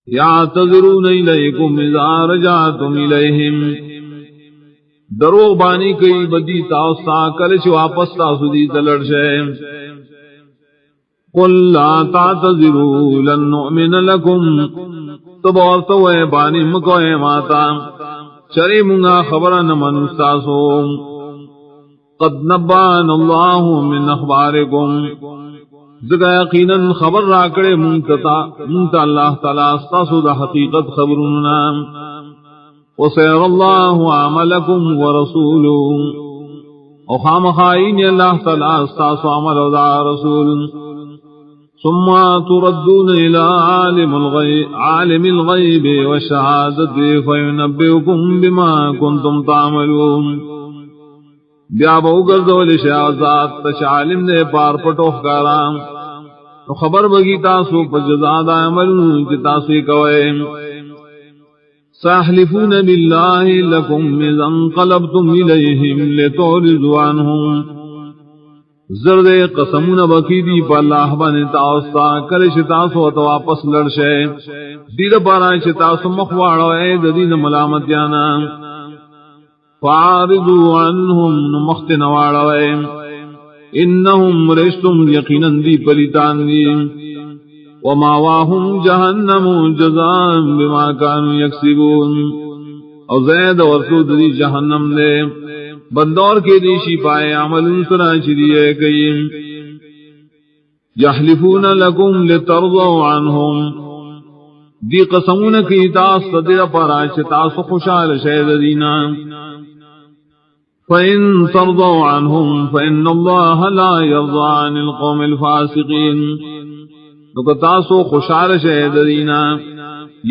یعتذرون الیکم اذا رجعتم الیہم، دروغ بانی کئی بدی تاستا کلچ واپس تاسو دی تلڑ شے. قل لا تعتذروا لن نؤمن لکم، تب عورتو اے بانی مکو اے ماتا چرے منگا خبر نمن استاسو. قد نبان اللہ من اخبارکم، زگا یقیناً خبر راکڑے منتا اللہ تعالیٰ استاسو دا حقیقت خبرنا. وسیر اللہ عملکم ورسولو، او خامخائین اللہ تعالیٰ استاسو عمل و دا رسول. ثم تردون الى عالم الغیب والشہادت فینبئکم بما کنتم تعملون. بیا بہو گردول شہازات تش عالم دے پار پٹو خکارام، خبر بگی تاسو پجزاد عمل جتاسی کوئے. ساحلفون باللہ لکم اذا انقلبتم الیہم لتعرضوا عنہم، زرد قسمون بکیدی پا اللہ بانی تاوستا کلش تاسو تو واپس لڑشے دید پارا چتاسو مخواڑو اے دین ملامتیانا. فعارضوا عنہم نمخت نواڑو اے انہم رشتم یقیناً دی پلیتان دی. وماواہم جہنم جزاء بما کانوا یکسبون، او زید ورسود دی جہنم دے بندور کے دیشی پائے عمل سنا چریے گئی. یحلفون لکم لترضوا عنہم، دی قسمون کی تاس صدر پرا چتاس خوشحال شہد دینا. فَإِن تَرْضَوْا عَنْهُمْ فَإِنَّ اللَّهَ لَا يَرْضَىٰ عَنِ الْقَوْمِ الْفَاسِقِينَ، تو تاسو خوشحال شہد دینا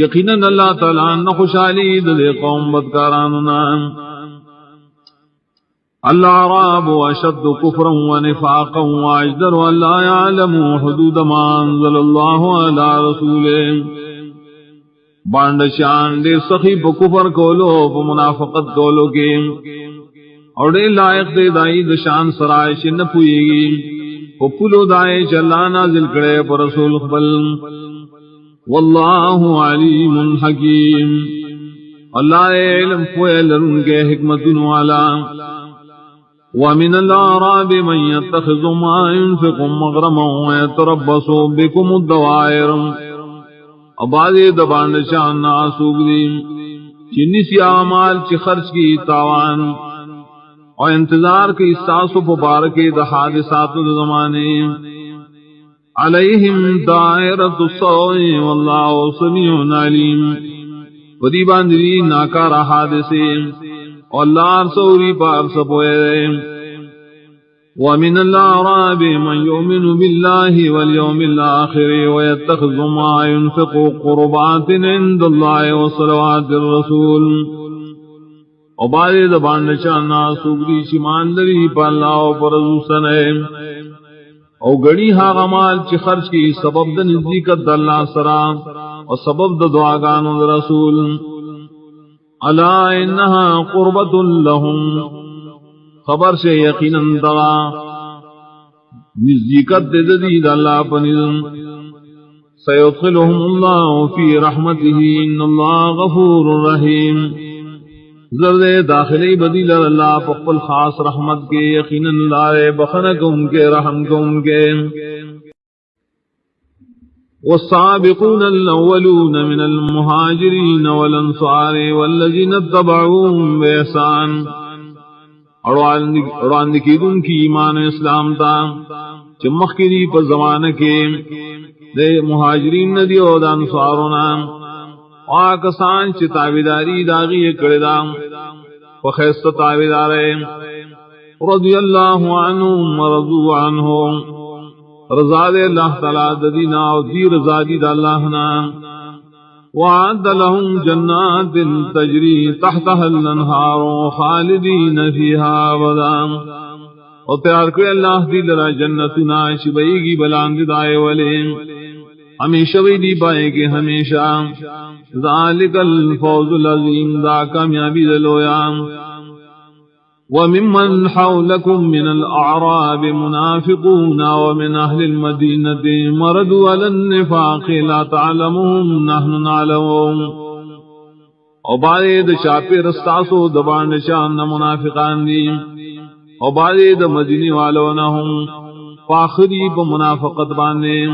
یقیناً اللہ تعالیٰ نہ خوشحالی دے قوم بدکاراننا. الأعراب أشد كفرا ونفاقا وأجدر أن لا يعلموا حدود ما أنزل الله على رسوله. بانڈ شان دے سخی پا کفر کولو پا منافقت کولو کے، اور دے لائق دے دائی دشان سرائش نپوئے گی پا پلو دائی چلا نازل کرے پا رسول خبل. واللہ علیم حکیم، اللہ علم پوئے لرن کے حکمتن والا. ومن الأعراب من يتخذ ما ينفق مغرما ويتربص بكم الدوائر، ابادی دبان شان ناسوگ دی چنی سی اعمال چی خرچ کی تاوان اور انتظار کی استاسو پبارکی دا حادثات دا زمانے. علیہم دائرۃ السوء واللہ سمیع علیم، ودی باندری ناکارا حادثے اور اللہ سوری پار سپوئے. ومن الأعراب من يؤمن بالله واليوم الآخر ويتخذ ما ينفق قربات عند الله وصلوات الرسول. اور بارے دبان نشانا سوگری شمان لری پا اللہ و پرزو سنے، اور گڑی ہا غمال چی خرچ کی سبب دا نزدیکت دا اللہ سرام اور سبب دا دعاگان دا رسول. الا انہا قربت لہم، خبر سے یقیناً دغا نزدیکت دے دید اللہ پنزم. سیدخلهم اللہ فی رحمته ان اللہ غفور رحیم، زرد داخلی بدیل اللہ پقبل خاص رحمت کے یقیناً لائے بخنکم کے رحمکم کے. والسابقون الأولون من المهاجرين والأنصار والذين اتبعوهم بإحسان، اور اندکیدن کی ایمان اسلام تا چمخ کی دی پر زمانہ کے دے مہاجرین ندی او دا انصارونا آکسان چی تابداری داغی کردہ وخیست تابدارے. رضی اللہ عنہم ورضو عنہم، رضا دے اللہ تعالیٰ دینا و دی رضا دی دا اللہ نا. وعد لهم جنات تجری تحتها الانہار خالدین فیہا ابدا، اور تیار کرے اللہ دی لرا جنتنا شبئی گی بلاند دائے والے ہمیشہ بھی دی پائے گے ہمیشہ. ذالک الفوز العظیم، دا کامیابی دلویا. وممن حولكم من الأعراب منافقون ومن أهل المدينة مردوا على النفاق لا تعلمهم نحن نعلمهم او بعد شاپی رستاسو دبان شان منافقان دی او بعد مدینی والونهم فاخری بمنافقت بانے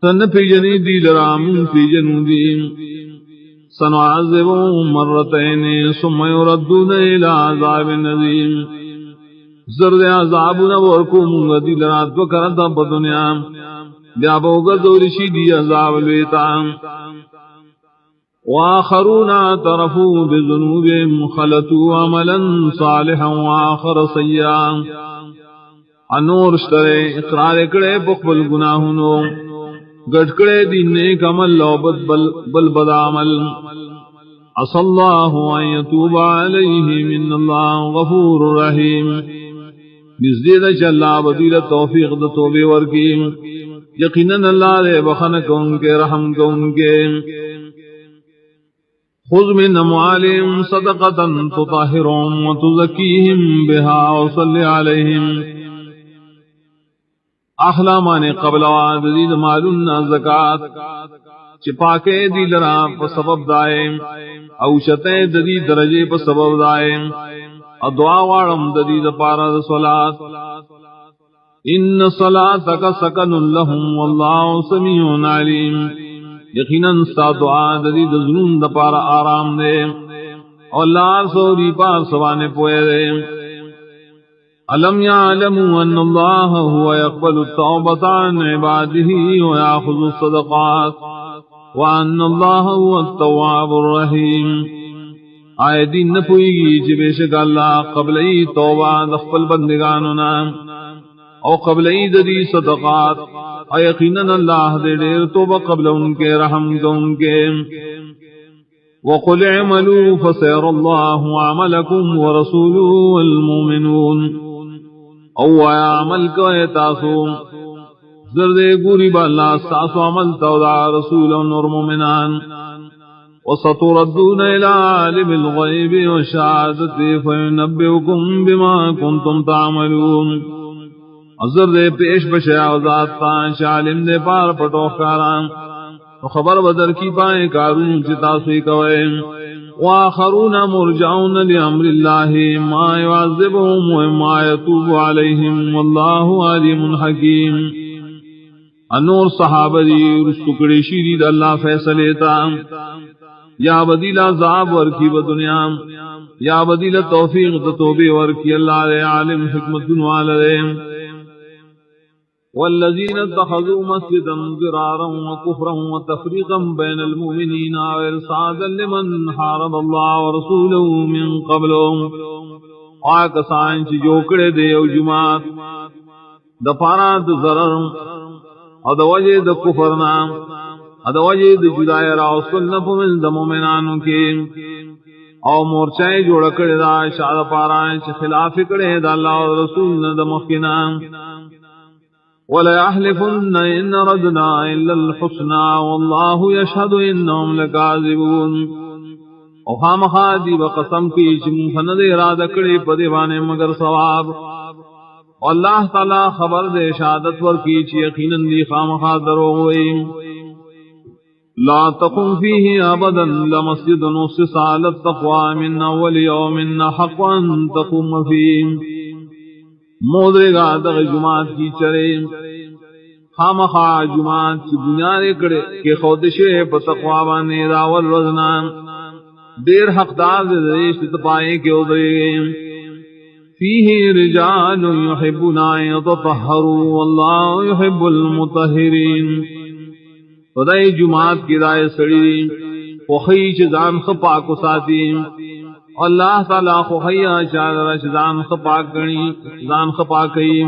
سن پی جنی دی لرام پی جنو دی سنعذبهم مرتين ثم يردون الى عذاب نذير زرد عذابنا ورکوم غدی لرات وکرتا بدنیا بیا بوگردو رشیدی عذاب الویتا واخرون اعترفوا بذنوبهم خلطوا عملا صالحا واخر سیئا انور اشترے اقرار کرے بقبل گناہنو گٹکڑے دین نیک عمل لو بل بد عمل عسى الله ان يتوب عليه من الله غفور رحيم نزدید اللہ بدیل توفیق د توبے ورکی یقیناً اللہ دے بخن کون کے رحم کون کے خذ من اموالهم صدقة تطهرهم وتزكيهم بها وصل عليهم اخلا مانے قبل وعدید مالنا زکاة چپاکے دی لرا پا سبب دائے اوشتے ددی درجے پا سبب دائے ادعا وارم ددی دپارا دا صلاة ان صلاتک سکن لهم واللہ سمیع علیم یقیناً ستا دعا ددی دزنون دپارا آرام دے اللہ سوری پار سوانے پوئے دے ألم يعلموا أن الله هو يقبل التوبة عن عباده ويأخذ الصدقات وأن الله هو التواب الرحيم آئے دین نپوئی گی چی بے شک اللہ قبلی توبہ دخپل بندگاننا او قبلی ددی صدقات یقیناً اللہ دے دیر توبہ قبل ان کے رحم کو ان کے وقل اعملوا فسيرى الله عملكم ورسوله والمؤمنون او آیا عمل کو تاسو زردے گوری با اللہ ساسو عمل تودا رسول اور مومنان وستردون الى عالم الغیب وشہادت فینبئکم بما کنتم تعملون زردے پیش بشیا وزاد تانش عالم دے پار پٹو کاران خبر بدر کی پائیں کارون چتاسوی کوئے وآخرون مرجعون لأمر الله ما يعذبهم وما يتوب عليهم والله عليم حكيم انور صحابہ دی رستکڑی شیرید اللہ فیصلے تا یا بدیل عذاب ورکی بدنیا یا بدیل توفیق توبے ورکی اللہ دے عالم حکمت دنوال دے والذين اتخذوا مسجدا ضرارا وكفرا وتفريقا بين المؤمنين وإرصادا لمن حارب الله ورسوله من قبلهم آکسان چی جوکڑے دے او جماعت دفارات ضرر او دوجہ د کفرنا او دوجہ د جدائے راوصل نفو من د مومنانوں کے او مورچائے جوڑ کڑے دا شاد پارائیں چی خلاف کڑے دا اللہ و رسول د مخینام ولا يحلفن إن ردنا إلا الحسنى والله يشهد إنهم لكاذبون او خامخادی بقسم کی چمفن دے ارادہ کڑی پدیوانے مگر ثواب واللہ تعالی خبر دے شہادت ور کی چی یقیناً دی خامخاد دروغ ہوئی لا تقم فيه ابدا لمسجد نصص على التقوى من اول يوم حق ان تقوم فيه مودرے گا دغ جماعت کی چرے خامخا جماعت کی بنیادے کڑے کہ خودشے پر تقوی بانے راول وزنان دیر حقدار دیش تپائے کے ادرے فیہ رجال یحبون ان یتطہروا واللہ یحب المطہرین خدای جماعت کی رائے سڑی خوخی چیزان خپاک و ساتی اللہ تعالیٰ خوخیہ چادر چیزان خپاک گنی چیزان خپاکی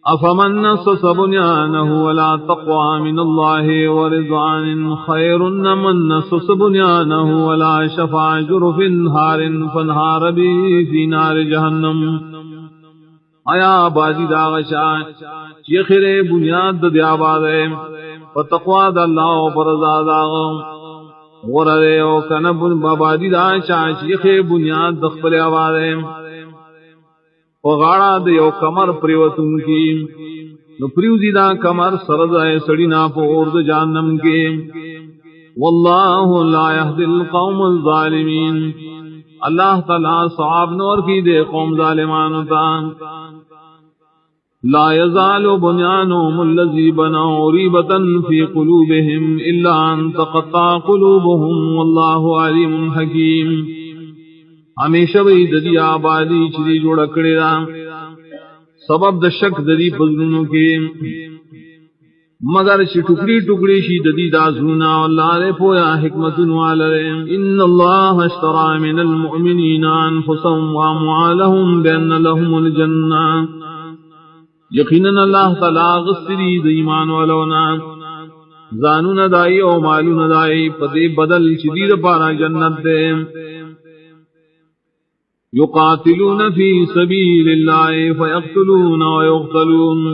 افمن نسس بنیانه ولا تقوى من الله ورضوان خیر من نسس بنیانه ولا شفع جرف هار فانهار به في نار جہنم آیا بازی داغشا چیخر بنیاد دی آباد ہے و تقوی دا اللہ و پرزاد آغا ورے او کنب بابادی دا چاچیخ بنیاد دخپل آوارے وغاڑا دیو کمر پریوتن کی نو پریوزی دا کمر سرزائے سڑینا پورد جانم کے واللہ لا یهدی القوم الظالمین اللہ تعالیٰ صعاب نور کی دے قوم ظالمانتا لا يزال بنيانهم الذي بنوا ريبة في قلوبهم إلا أن تقطع قلوبهم والله عليم حكيم ہمیشہ وہی ددی آبادی چری جوڑ کڑے دا سبب د شک ددی پزنوں کے مگر چ ٹکڑی ٹکڑی شی ددی دا زونا اللہ نے پویا حکمت والے ان اللہ اشترى من المؤمنین انفسهم واموالهم بان لهم الجنہ یقیناً اللہ تعالیٰ غصری د ایمان والونا زانون دائی او مالون دائی پدے بدل شدید پارا جنت دے یقاتلون فی سبیل اللہ فیقتلون ویقتلون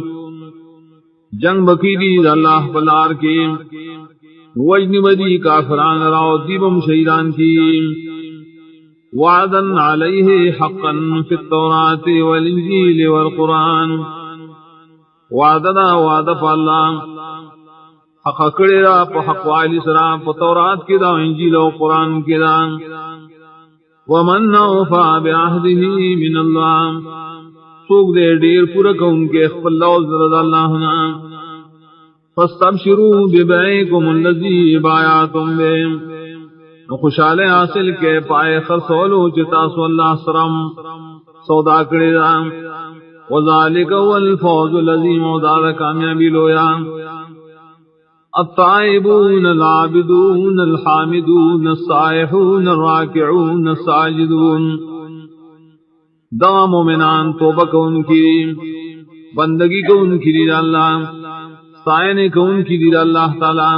جنگ بکیدی اللہ پلار کی وجن بدی کافران راو دیبم شہیدان کی وعدا علیہ حقا فی التوراۃ والانجیل والقرآن وعدنا وعد فاللہ حق کڑے را پا حق والی سرا پا تورات کی دا انجیل و قرآن کی دا ومن اوفا بعہدہ من اللہ سوک دے دیر پورا کون کے اخفل لوز رضا اللہ نا فاستبشروا ببعیکم اللذی بایاتم بے خوشحال حاصل کے پائے خرسولو چتاسو اللہ سرم سودا کڑے دا وذالک والفوز الذی مودار کامیابی لویا الطائبون العابدون الحامدون السائحون الراکعون الساجدون دا مومنان توبہ کون کی بندگی کون کی دید اللہ سائن کون کی دید اللہ تعالی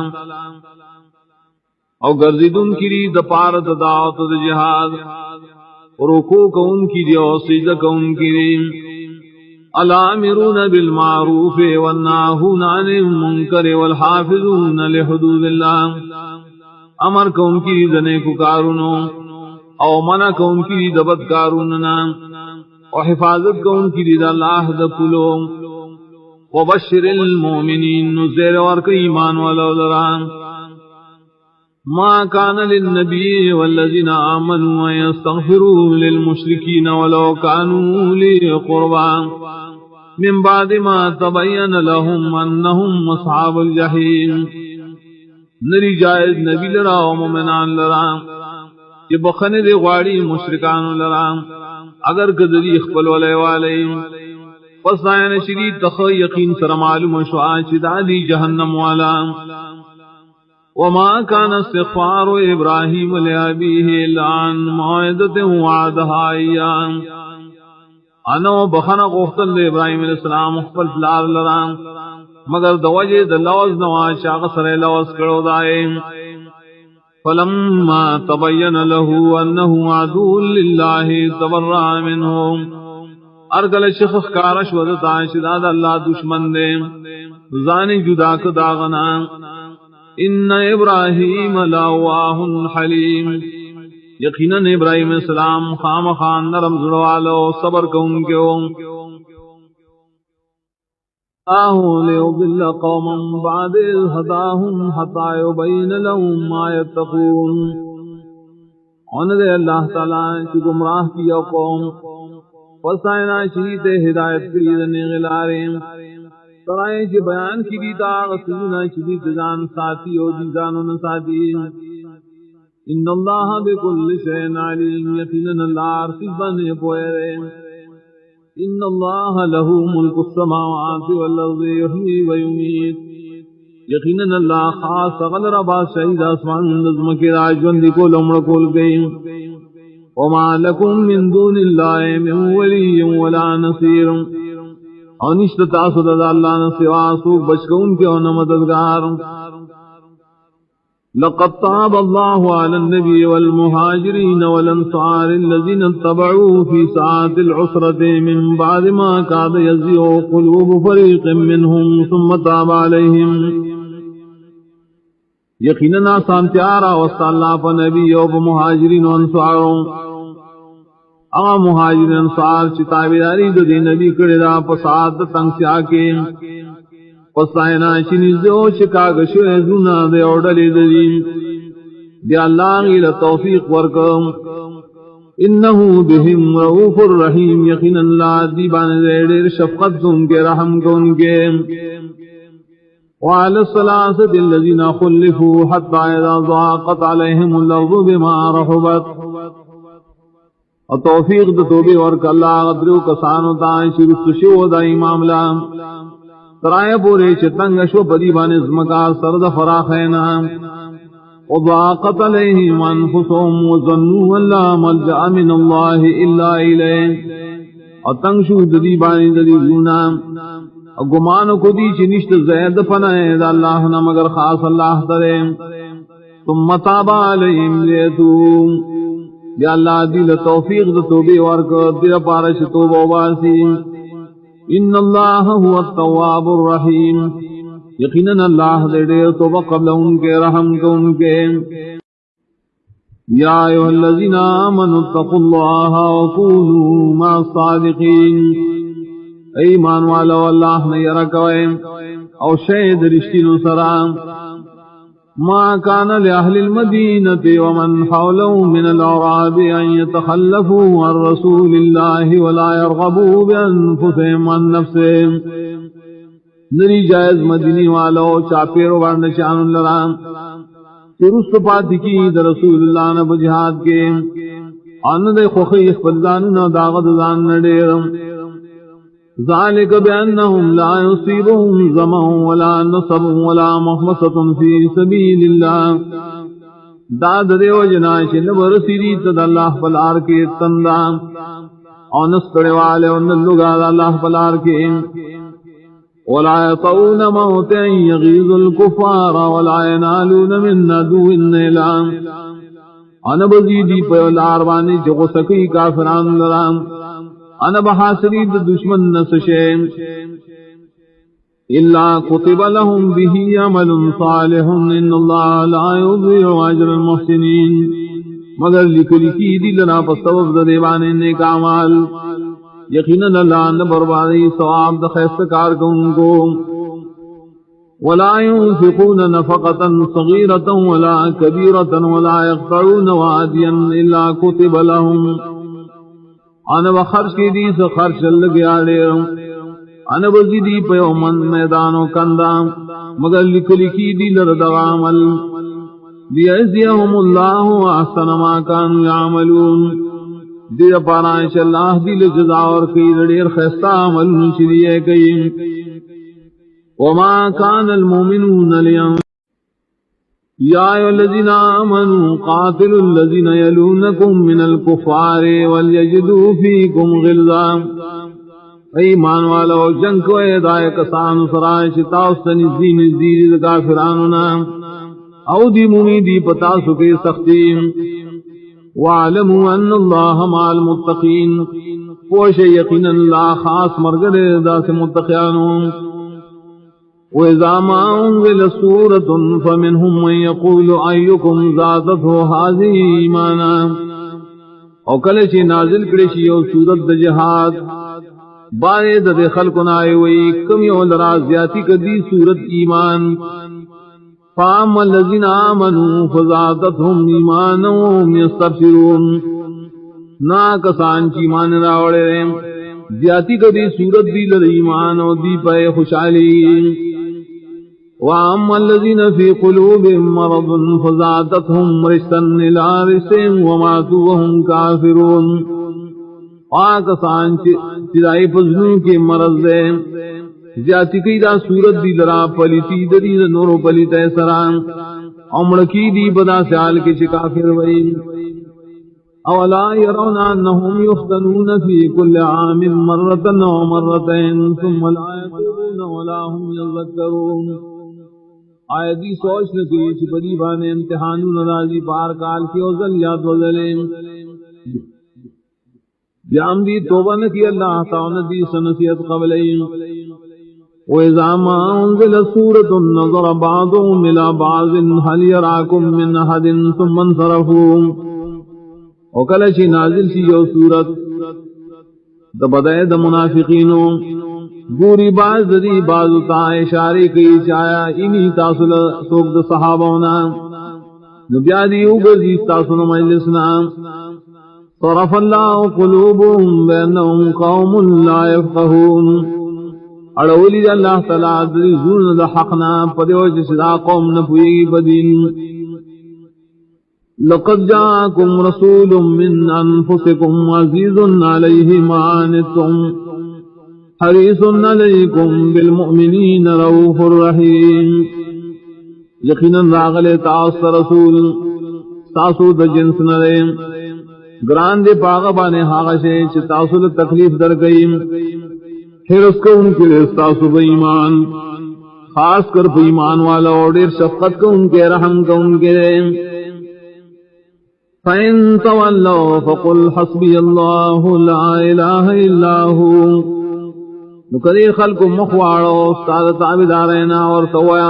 او گرزدون کی دید پارت دعوت جہاد رکوع کون کی دید او سجدہ کون کی دید الامرون بالمعروف والناہون عن المنکر والحافظون لحدود اللہ امر کون کی دنے کو کارونو او منع کون کی دبت کاروننا و حفاظت کون کی دید اللہ دکلو وبشر المؤمنین نزیر ورک ایمان ولو لران ما كان للنبي والذين آمنوا يستغفروا للمشركين ولو كانوا أولي قربى من بعد ما تبين لهم أنهم أصحاب الجحيم نری جائز نبی لرا و مومنان لرا کہ بخنے دے غاڑی مشرکان لرا اگر قدری اخبل والے والے فسائن شدید تخ یقین سر معلوم شعا چدادی جہنم والا وما كان استغفار ابراہیم لأبیہ لعن موعدت وعدها ایام انو بخنا غفتل لے ابراہیم علیہ السلام اخبر فلار لرام مگر دوجہ دلوز نواز شاق سر لوز کرو دائے فلما تبین له انه عدو للہ تبرع منه ارگل شخص کارش ودتا شداد اللہ دشمن دے زانی جدا کداغنا ان ابراہیم لواہ حلیم یقیناً ابراہیم السلام خام خان نرم زڑوالو صبر کون کیوں آہو لیضل قوما بعد اذ ہداہم حتی یبین لهم ما یتقون ان دے اللہ تعالیٰ کی گمراہ کیا قوم فسائنا شہید ہدایت کریدن غلاریں سرائیں کی بیان کی دیتا غسلنا شدید جان ساتھی و دیزانون ساتھی ان اللہ بکل شئین علیم یقیناً اللہ عرصی بنے پوئے ان اللہ له ملک السماوات والارض یحیی و یمیت یقیناً اللہ خاص غل ربا شہید آسمان نظم کے راجوندی کو لمڑ کول گئی وما لکم من دون اللہ من ولی ولا نصیر انشت تاسد اللہ نسوا سوک بچکون کے اور مددگار لقد طاب الله على النبي والمهاجرين والانصار الذين اتبعوه في ساعة العسرة من بعد ما كاد يزيغ قلوب فريق منهم ثم تاب عليهم یقیناً آسان تیارا وسط اللہ پا نبی و پا مہاجرین و انصاروں اغا مہاجرین انصار چی تابداری دو دی نبی کردہ پا ساتھ تنگ سیا کے پسائنا چی نزدو چکاگشو ازونا دے اوڈلی دی دی اللہ غیل توفیق ورکم انہو بہم رؤوف الرحیم یقین اللہ دیبان دیر شفقت ان کے رحم کو ان کے وعلى الثلاثة الذين خلفوا حتى إذا ضاقت عليهم الأرض بما رحبت اور توفیق دا توبی ورک اللہ غدرو کسانو تائیں شرست شو دا امام لام ترائے پورے چتنگ شو پدی بانز مکا سرد فراخینا وضاقت علیہم انفسهم وظنوا ان لا ملجأ من اللہ الا الیہ اور تنگ شو ددی بانز ددی زونا گمان کو دی چنشت زید پنائے دا اللہ نہ مگر خاص اللہ ترے ثم تاب علیہم لیتوب یا اللہ دل توفیق دا توبی ورک دل پارش توبہ باسی ان اللہ هو التواب الرحیم یقیناً اللہ دے دیر توبہ قبل ان کے رحم کو ان کے یا ایوہ الذین آمنوا اتقوا اللہ وکونوا مع الصادقین ایمان والا اللہ نے یرکوئے او شہد رشتی نسرام ما كان لأهل المدينة ومن حولهم من الأعراب أن يتخلفوا عن رسول الله ولا يرغبوا بأنفسهم عن نفسهم نری جائز مدینی والو چاپیرو بارن شان لرام چرست پاتی کی در رسول اللہ نب جہاد کے آن دے خوخی اخبرزاننا داغت زان نڈیرم ذالک بأنهم لا يصيبهم ظمأ ولا نصب ولا مخمصة في سبيل الله داد دیو جناش نبر سیدیت دا اللہ پلار کے تندہ اونستڑے والے ونلگا دا اللہ پلار کے ولا يطعون موتا يغيظ الكفار ولا ينالون من عدو نيلا انا بزیدی پلار بانی جو سکی کافران لرام انا بحاصری دشمن نسشیم الا كتب لهم به عمل صالح ان الله لا يضيع اجر المحسنين مگر لکھی کی دلنا پسبب دیوانے نیک اعمال یقینا اللہ نہ بربادی ثواب د خیر کار کو ولا ينفقون نفقة صغيرة ولا كبيرة ولا يقطعون واديا الا كتب لهم انا بخرج کی دی سے خرچ لگیا لے انا بزیدی پیو من میدانو کندہ مگر لکھی دی لرد عمل لیجزیہم اللہ احسن ما کانوا یعملون دی پارائش اللہ دی لجزا اور کی لڑیر خیستہ عمل نشریے گئی وما كان المؤمنون لينفروا یا ایھا الذین آمنوا قاتلوا الذین یلونکم من الکفار ولیجدوا فیکم غلظہ ایمان والو جنگ کو ادائے کسان سرائش تاؤستنی زین زیر کافراننا او دی ممیدی پتا سکے سختی وعلموا ان اللہ مع المتقین پوش یقین اللہ خاص مرگر دا سے متقیانوں وَإِذَا مَا أُنزِلَتْ سُورَةٌ فَمِنْهُمْ مَن يَقُولُ أَيُّكُمْ زَادَتْهُ هَٰذِهِ إِيمَانًا او کله چې نازل کړي شي او سورت د جهاد باید د خلقنا وي کم یو لرا زیاتی کدي سورت ایمان فَأَمَّا الَّذِينَ آمَنُوا فَزَادَتْهُمْ إِيمَانًا وَهُمْ يَسْتَبْشِرُونَ نا کسان چې ایمان راوړي زیاتی کدي سورت دی لر ایمان او دی پے خوشحالی وَأَمَّا الَّذِينَ فِي قُلُوبِهِم مَّرَضٌ فَزَادَتْهُمْ رِجْسًا إِلَىٰ رِجْسِهِمْ وَمَاتُوا وَهُمْ كَافِرُونَ آکسان چرائی فضلوں کے مرض دے زیادتی کی دا صورت دی لرا پلیتی دی نورو پلیت سران امڑکی دی بدا سیال کے چکافر وئی اولا يرون انهم يفتنون في كل عام مرة او مرتين ثم لا يتوبون ولا هم يذكرون آیتی سوچ نکی چپدی بانے امتحانو نرازی پار کال کی اوزل یاد وزلیں بیام دی توبہ نکی اللہ تعالی دی سنسیت قبلیں وإذا ما أنزلت سورة نظر بعضهم إلى بعض هل يراكم من أحد ثم انصرفوا وكلشي نازل شي یو سورت دبدائے دا منافقینوں گوری باز دی بازو تا اشارے کی چایا انہی تاصل سوک دا صحابونا نبیادی اوگزی تاصل مجلسنا صرف اللہ قلوبهم بینہم قوم لا يفقہون اڑولی اللہ تعالیٰ دی زون دا حقنا پدیوچ صدا قوم نپوئی بدین لقد جاءكم رسول من أنفسكم عزيز عليه ما عنتم حريص عليكم بالمؤمنين رؤوف رحيم یقینا راغل تاس رسول تاسو د جنس نرے گران دے پاغبانے ہاغشے چ تاسو تکلیف در گئی پھر اس کو ان کے تاسو بے ایمان خاص کر بے ایمان والا اور دیر شفقت کو ان کے رحم کو ان کے فَإِن تَوَلَّوْا فَقُلْ حَسْبِيَ اللَّهُ لَا إِلَٰهَ إِلَّا هُوَ نکدی خلق مخواڑو استاد تابدارینا اور سویا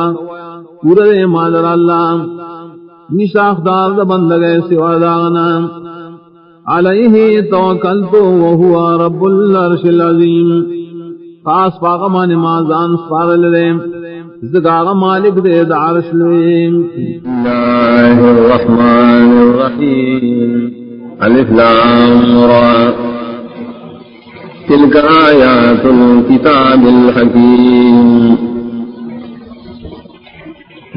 پورے مادر اللہ نشاخدار دا بندگے سوا داغنا علیہ توکلتو وہو رب العرش العظیم خاص پاغمان مازان سپارل دے زگاغ مالک دے دا عرش لے اللہ الرحمن الرحیم الف لام را تلک آیات الکتاب الحکیم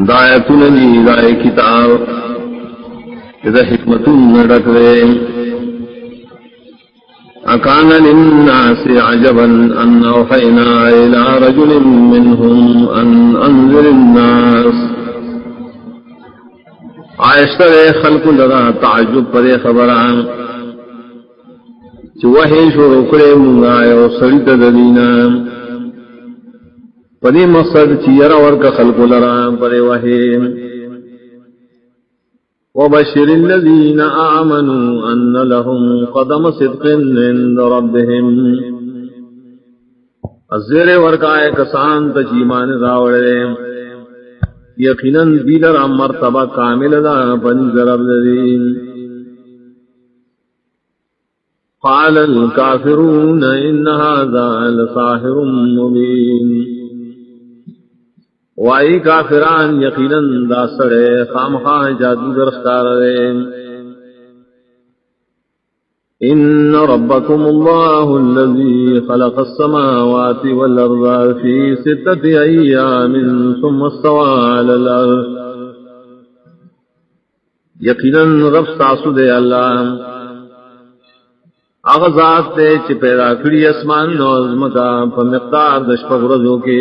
دایتن دی دای کتاب اذا حکمتن نڈک دے اکان للناس عجبا ان اوحینا الى رجل منهم ان انذر الناس آئشتر خلق لگا تعجب پر خبران چو وحی شروع کرے منگائے و سڑیت دلینا پدی مقصد چیر ورک خلق لران پر وحی وبشر الذين آمنوا أن لهم قدم صدق عند ربهم الزیر ورکائے کسان تجیمان راوڑے یقیناً دیلر مرتبہ کامل دا پنی ضرب دین قال الكافرون إن هذا لساحر مبين وائی کافران یقیناً دا سڑے خامخواہ جادوگر اختار رہے ان ربکم اللہ الذی خلق السماوات والارض فی 6 ایام ثم استوى علی الارض یقیناً رب ساسو دے اللہ اغذات دے چی پیدا کری اسمان نوزمکا پر مقدار دشپگ رضو کے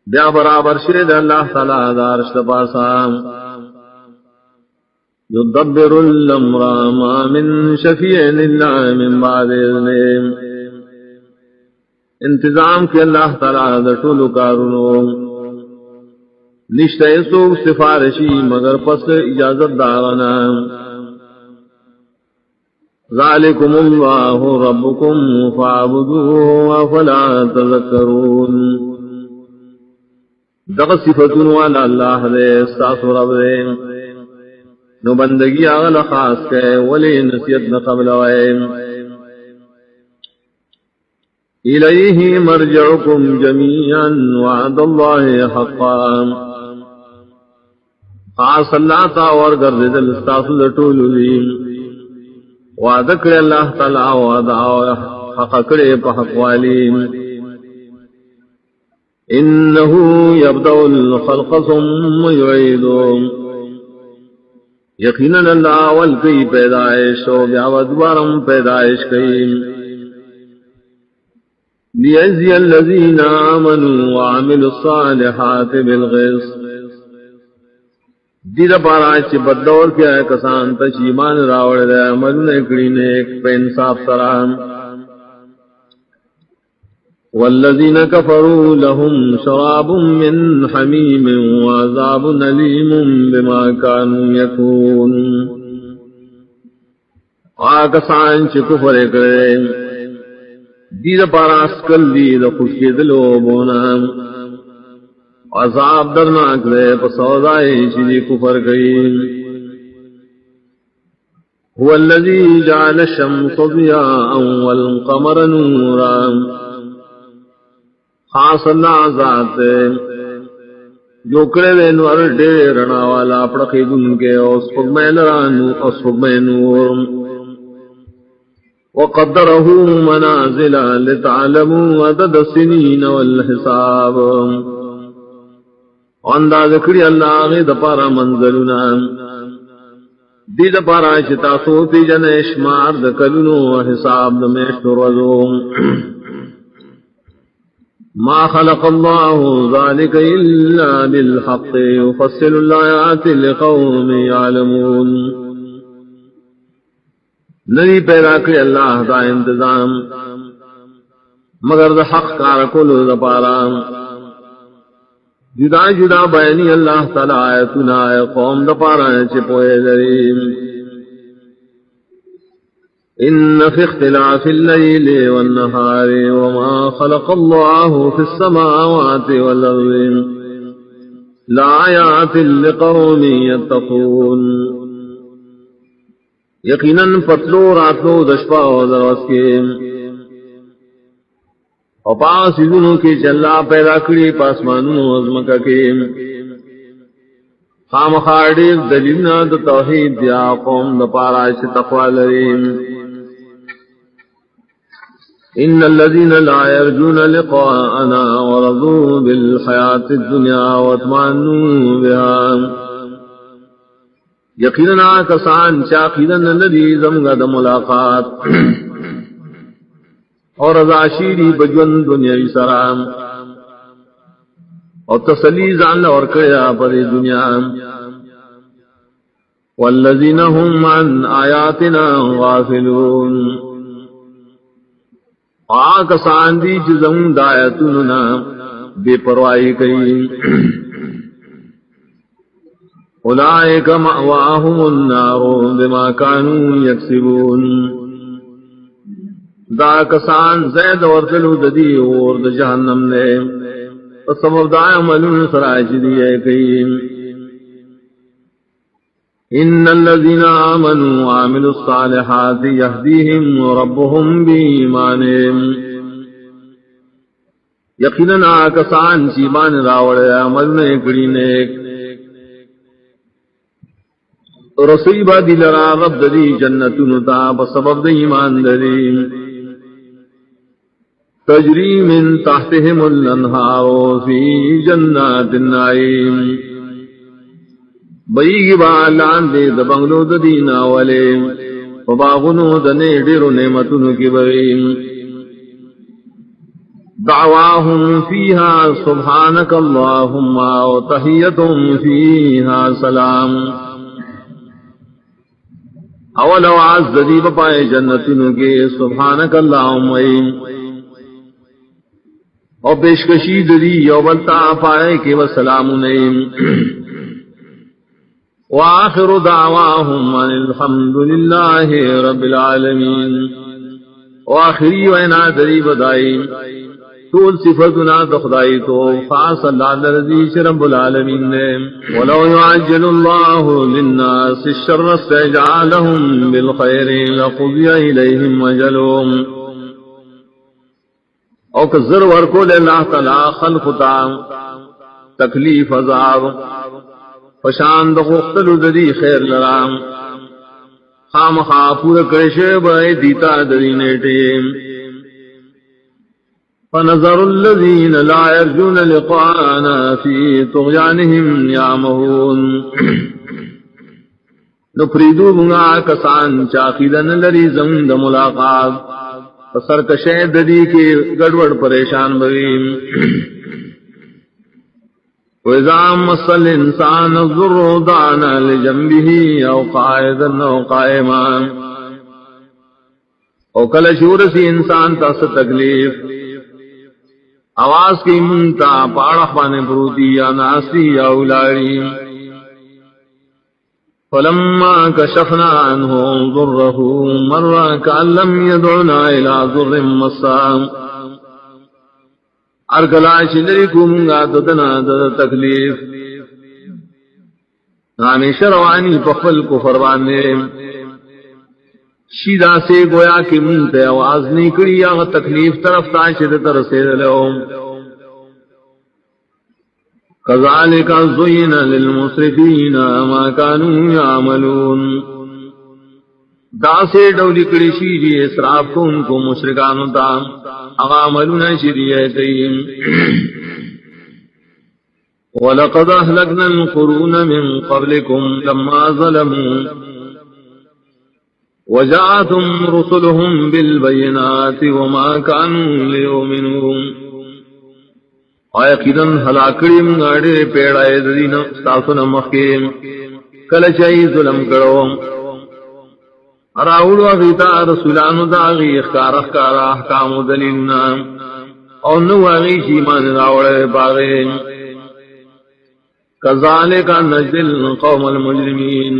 بیا برابر شرد اللہ تعالی دارش پاسا یدبر الامر ما من شفیع الا من بعد اذن انتظام کی اللہ تعالی در طول کارونو نشتہ سوک سفارشی مگر پس اجازت داغنا ذالکم اللہ ربکم فاعبدوه فلا تذکرون دغ صفتون والا اللہ دے استاس رب دے نو بندگی آغل خاص کے ولی نسیت نقبل وائم الیہ مرجعکم جمیعا وعد اللہ حقا خاص اللہ تاور گرد دل استاس لطول لیم وعدکر اللہ تعالی وعدہ حق کرے پا حق والیم انہو یبدأ الخلق ثم یعیدو یقیناً اللہ اول کی پیدائش و بیاود بارم پیدائش کی لیجزی الذین آمنوا وعملوا الصالحات بالغیظ دید پارا چی بددور کیا ہے کسان تچ ایمان راوڑ دے عمل نکڑی نیک پہ انصاف سرام والذین کفروا لهم شراب من حمیم وعذاب علیم بما كانوا یکون آکسان چی کفر کرے دید پاراس کل دید خوشی دلو بونا عذاب درناک دے پسودائی چیزی کفر گئی هو الذي جعل الشمس ضياء والقمر نورا خاص اللہ ذات جو کرے دے نور ڈیرنا والا پڑکی دن کے اسفگمے لرانو اسفگمے نور وقدره منازل لتعلموا عدد السنين والحساب انداز کری اللہ غید پارا منزلنا دید پارا چتا سوتی جن اشمار دکلنو وحساب دمیشت رضوم ما خلق الله ذلك إلا بالحق يفصل الآيات لقوم يعلمون ندی پیدا کری اللہ دا انتظام مگر دا حق کارکلو دا پارا جدا جدا بیانی اللہ تعالی آیتنا قوم دا پارا چپوئے دریم ان فی اختلاف اللیل والنہار وما خلق اللہ فی السماوات والارض لآیات لقوم یتقون یقیناً پتلو راتلو دشپا و دروس کے اور پاس دنوں کے چلا پیدا کری پاسمانوں عظمکہ کے خام خاڑیر دلیلنا دا توحید دیا قوم دا پارا چھ تقوی لریم ان الذين لا يرجون لقاءنا ورضوا بالحياة الدنيا واطمأنوا بها یقیناً کسان چاقیدن لدی زمگا دا ملاقات اور رضا شیری بجون دنیاوی سرام اور تسلی زان اور کیا پر دنیا والذین هم عن آیاتنا غافلون کسان دی جزم دایتنا بے پروائی کئی اولئک مأواہم النار بما كانوا یکسبون دا کسان زید ورتلو ددی اور دا جہنم نے سبب دا عملون سراج دیئے کئی ان الذين آمنوا وعملوا الصالحات يهديهم ربهم بإيمانهم یقیناً کسان چیمان راوڑے عمل نے کری نیک رسیبہ دلرا رب دی جنتن تا بسبب دی ایمان دی تجری من تحتهم الانہار فی جنات النعیم بیگی بالان دے دبنگلو دینا والے وباغنو دنے ڈیرو نعمتن کی بغیم دعواہم فیہا سبحانک اللہم وتحیتم فیہا سلام اول آواز ددیب پائے جنتن کے سبحانک اللہم اور پیشکشی ددی یوبلتا پائے کہ وسلام نیم وآخر دعواہم ان الحمد للہ رب العالمین وآخری وینا دریب دائی طول صفتنا تخدائی تو خاص اللہ لرزیش رب العالمین نے ولو يعجل اللہ للناس الشر استعجالهم بالخیر لقضی الیہم وجلهم او کذر ورکو للہ تعالی خلقتا تکلیف عذاب فشاند غختل ددی خیر لرام خام خاپور کرشے بائے دیتا دری نیٹیم فنظر الذين لا يرجون لقاءنا في طغيانهم يعمهون نفریدو منگا کسان چاقیدن لری زمد ملاقات سرکشے ددی کے گڑوڑ پریشان بغیم وَإِذَا مَسَّ الْإِنسَانَ الضُّرُّ دَعَانَا لِجَنبِهِ أَوْ قَاعِدًا أَوْ قَائِمًا او کل شورسی انسان تا ستکلیف آواز کی منتا پاڑخ بانے پروتی یا ناسی یا اولاری فلما كشفنا عنه ضره مر كأن لم يدعنا إلى ضر مسام ارگلا شلرکم غادتنا تکلیف ہمیشہ روانی پخل کو فروانے شیدہ سے گویا کہ منتے آواز نہیں کری یا تکلیف طرف تاشد ترسید لہو کذالک زین للمسرفین ما كانوا يعملون دا سے ڈولی کری شیدی اسراف کو ان کو مشرکانو تا عملنا شریعہ کیم وَلَقَدْ أَهْلَكْنَا الْقُرُونَ مِنْ قَبْلِكُمْ لَمَّا ظَلَمُوا وَجَاءَتْهُمْ رُسُلُهُمْ بِالْبَيِّنَاتِ وَمَا كَانُوا لِيُؤْمِنُوا یقیناً ہلاکڑی منگاڑے پیڑائے دین ساسن مخیم کلچائی ظلم کرو راؤڑ وغیتا رسولان داغی اخکار احکام و دلیلنا اور نو آغی شیمان راوڑے باغی کذالک نجل قوم المجرمین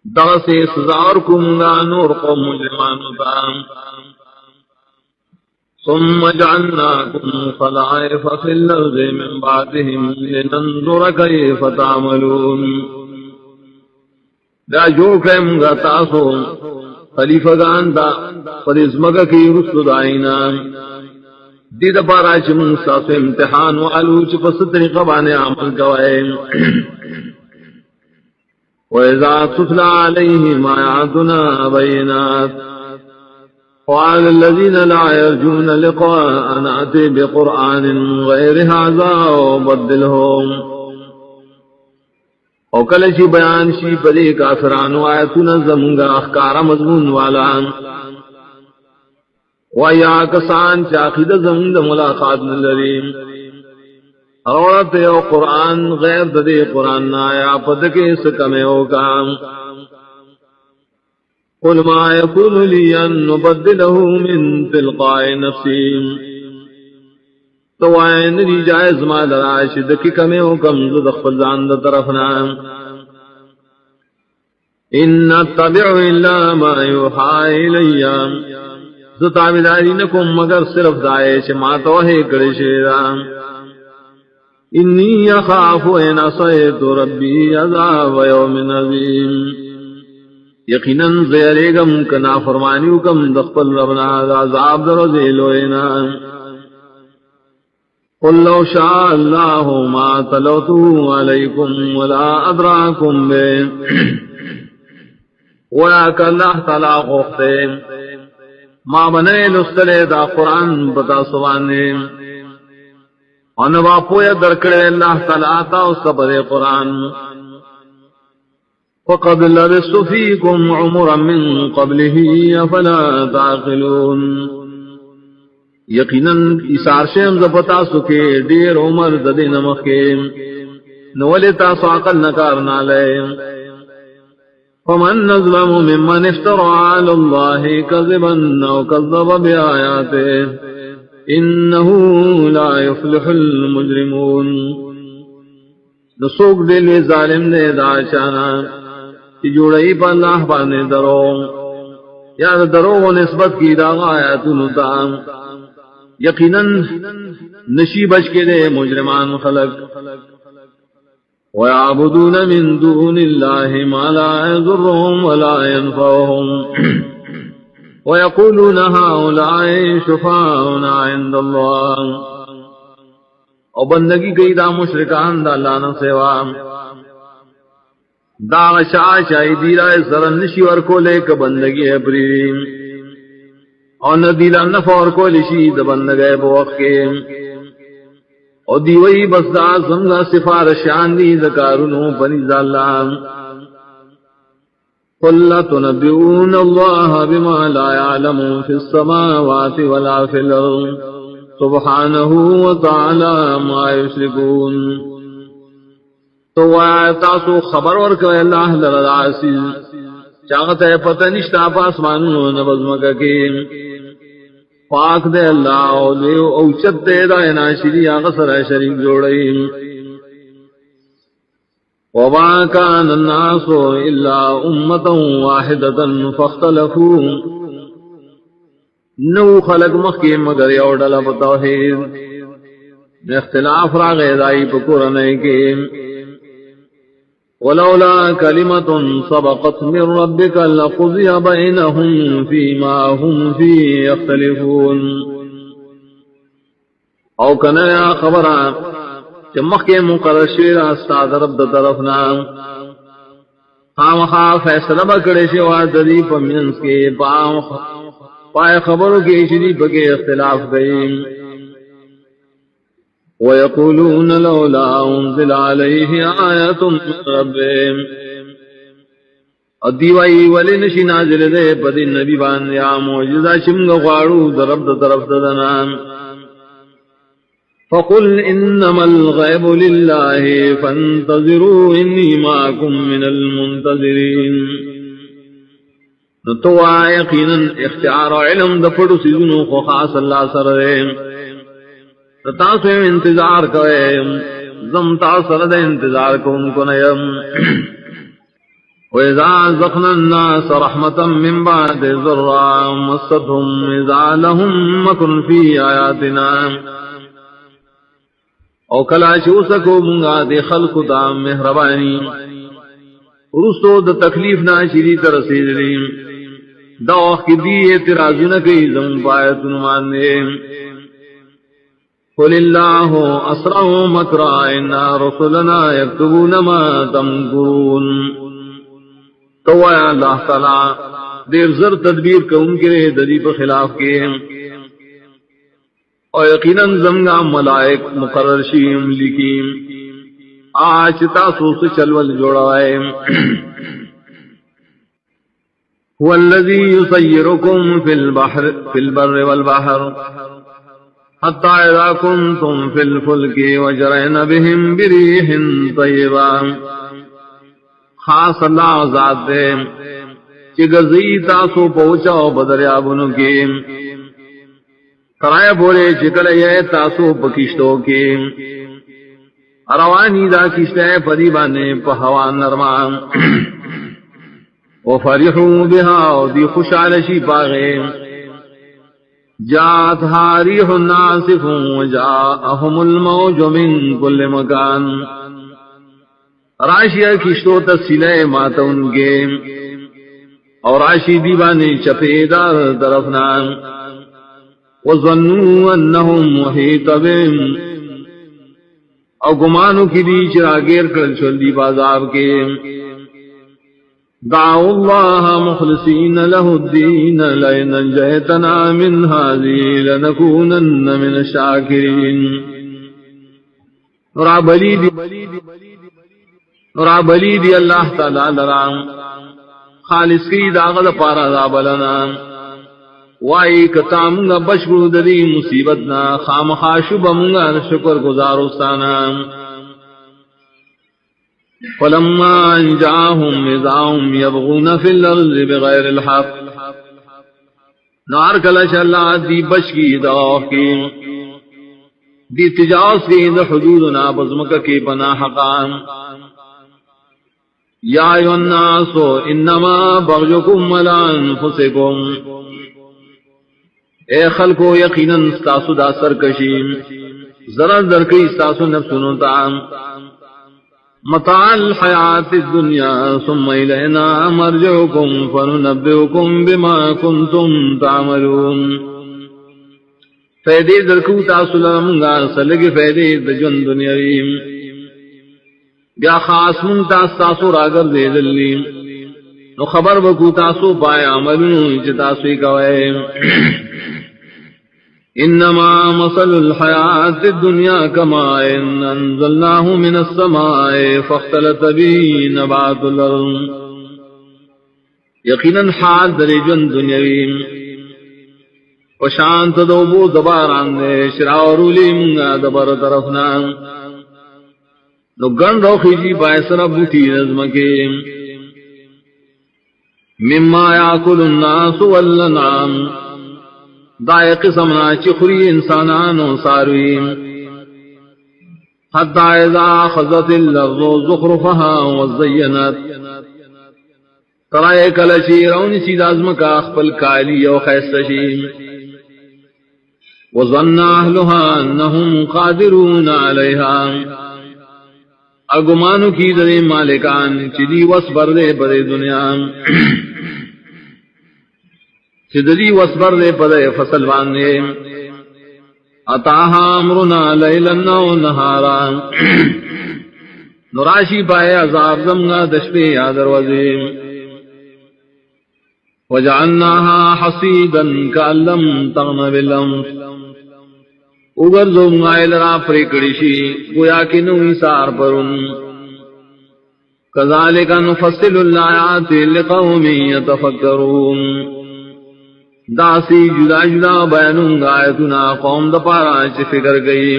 دغس سزارکم گا نور قوم مجرمان تام ثم جعلناکم خلائف فی الارض من بعدهم لننظر کیف تعملون دا جو کم گا تاسو خلیفگان دا پرزمگا کی رسل دائینا دید پارا چمن ساسو امتحان و علوچ پس طریقہ بانے عمل گوائے وَإِذَا تُتْلَى عَلَيْهِمْ آيَاتُنَا بَيِّنَاتٍ قَالَ الَّذِينَ لَا يَرْجُونَ لِقَاءَنَا ائْتِ بِقُرْآنٍ غَيْرِ هَٰذَا وَبَدِّلْهُ او کلشی بیان شی پدی کافرانو آیتنا زمگا اخکار مضمون والا ویا کسان چاقید زمگ ملاقات نلریم اورت او قرآن غیر ددی قرآن نایا پد کے سکمے اوکام قل ما یکون لی ان نبدلہ من تلقاء نفسیم تو آئین دی جائز ما دراشد کی کمی حکم زدخل زاند طرفنا ان اتبع الا ما یوحا الیا زتابداری نکم مگر صرف دائش ما توحی کرشیرا انی یخاف ان عصیت ربی عذاب یوم عظیم یقیناً زیرگم کنا فرمانیو کم دخل ربنا عذاب درزیلوئنا قل لو شاء الله ما تلوته عليكم ولا أدراكم به ولكن الله تعالى غفته ما بنے لستلے دا قرآن بتا سوانے انوا پویا درکڑے اللہ تعالیٰ تا اس کا بدے قرآن فقد لبثت فيكم عمرا من قبله افلا تعقلون یقیناً اسار شیم زبتا سکے دیر عمر ددی نمکے نولی تاسو عقل نکار نالے فمن نظلم ممن افترى على الله كذبا او كذب بآياته انه لا يفلح المجرمون نسوک دل ظالم نے داشانا کہ جوڑائی پا اللہ بانے درو یا درو و نسبت کی داغا آیاتون تام یقیناً نشی بچ کے دے مجرمان خلق وَيَعْبُدُونَ مِن دُونِ اللَّهِ مَا لَا يَضُرُّهُمْ وَلَا يَنفَعُهُمْ وَيَقُولُونَ هَؤُلَاءِ شُفَعَاؤُنَا عِندَ اللَّهِ اور بندگی کئی دا مشرکان دا اللہ نہ سوا دا شاہی دیرہ سرن نشی ورکو لے کہ بندگی ہے پریم اور ندیلا نفور کو لشی دبند گئے بوقت کے اور دیوئی بسدا زمگا سفارشان دی ذکارنو پنیز اللہ قل لا تنبئون اللہ بما لا يعلم في السماوات ولا في الارض سبحانه وتعالى ما يشركون تو تاسو خبر ورکو اللہ لرعاسی چاہت ہے پتہ نشتا پاسمانو نبزمکا کی پاک دے اللہ اوچت دے دائنا شری آغا سر شریک جوڑئی وما كان الناس إلا أمة واحدة فاختلفوا نو خلق مخی مگر یوڈل بتوحید اختلاف را غیدائی پکورنے کے ولولا كلمة سبقت من ربك لقضي بينهم فيما هم فيه يختلفون او کنیا خبران چمخ کے مقرر شیر استاد رب دا طرفنا خامخا فیصلہ بکڑے شوا دری پمینس کے پائے خبروں کے شریف کے اختلاف گئی وَيَقُولُونَ لَوْلَا أُنزِلَ عَلَيْهِ آيَةٌ مِّن رَّبِّهِ ادیوائی ولی نشی نازل دے پدی نبی بان یا معجزہ شمگ غارو درب طرف ددنا فَقُلْ إِنَّمَا الْغَيْبُ لِلَّهِ فَانْتَظِرُوا إِنِّي مَعَكُمْ مِنَ الْمُنْتَظِرِينَ نتوا یقیناً اختیار و علم دفڑو سیزنو کو خاص اللہ سر تاسو انتظار کوئے زم تاثر دے انتظار کو نیم وَإِذَا زَقْنَا النَّاسَ رَحْمَةً مِّن بَعْدِ ضَرَّاءٍ مَّسَّتْهُمْ إِذَا لَهُم مَّكْرٌ فِي آيَاتِنَا او کلا چوسکو منگا دے خلق دا مہربانی رسو دا تکلیف ناشری ترسید لیم دا وقت دی اعتراض نہ کئی زم پایت نمانے قل اللہ اسرع مکرا انا رسولنا یکتبون ما تمکرون تو اللہ تعالی دیر زر تدبیر کا ان کے دری پر خلاف کے اور یقیناً زمگا ملائک مقرر شیم لکیم آج تاسو سے چلول جوڑائے هو الذي يسيركم في البر والبحر حتى إذا كنتم في الفلك وجرين بهم بريح طيبة خاص اللہ ذات دے چگزی تاسو پہنچاؤ بدریابنو کے کرائے بولے چکل یہ تاسو پکشتوں کے روانی دا کشتے پریبانے پہوا نرمان وفرحوا بها دی خوشالشی پاغے جاءتها ريح ناصف وجاءهم الموج من كل مكان راشیہ کشتو تسلے ماتا ان کے اور راشی دیوانے چپے دار طرفنا وظنوا انهم محيط بهم او گمانو کی دی چراغیر کر چلی بازاب کے دعوا اللہ مخلصین له الدین لئن انجیتنا من هذه لنکونن من الشاکرین رابلی دی اللہ تعالی لرام خالص کی داغل پارا رابلنا وائی کتا منگا بشکر دلی مصیبتنا خام خاشب منگا شکر گزارستانا فلما انجاهم اذا هم يبغون في الارض بغير الحق نار کلش اللہ دی بشکی دعوه کی دی تجاوز کی دی حدودنا بزمک کی بنا حقان یا ایوہ الناس انما بغیکم علی انفسکم اے خلقو یقیناً ستاسو دا سرکشیم ضرر درکی ستاسو نفسنو تعام متاع الحیات الدنیا ثم الینا مرجعکم فننبئکم بما کنتم تعملون فیدے درکو تاسو لرمگا سلگ فیدے دجن دنیاویم بیا خاص من تاسو راگر دے دلیم نو خبر بکو تاسو پائے عملون چتاسوی کوئے انما مثل الحیات الدنیا کماء انزلناه من السماء فاختلط به نبات الارض یقیناً حال دریجن دنیاویم وشانت دوبو دباران دے شراورولی منگا دبر طرفنا نو گن روخی جی بائسر بوٹی نظمکے مما یاکل الناس والنعام دائے قسمنا چخری انسانان و سارویم حتی اذا خذت الارض زخرفها وزینت ترائے کلچی رونی سید ازمکا اخپل کالی و خیستشی وظن اہلها انہم قادرون علیہا اگمانو کی دے مالکان چلی وصبر دے پدے دنیا چدلی وصبر دے پدے فصل باندے اتاہا امرنا لیلن و نہارا نراشی پائے عذاب زمگا دشپے یا دروازے وجعلناها حصیدا کأن لم تغن بالامس اگر زمگائل را پریکڑشی گویا کہ نوی سار پرن کذالک نفصل الآیات لقوم یتفکرون داسی جدا جدا بیانوں گا آیتنا قوم دپارا چی فکر گئی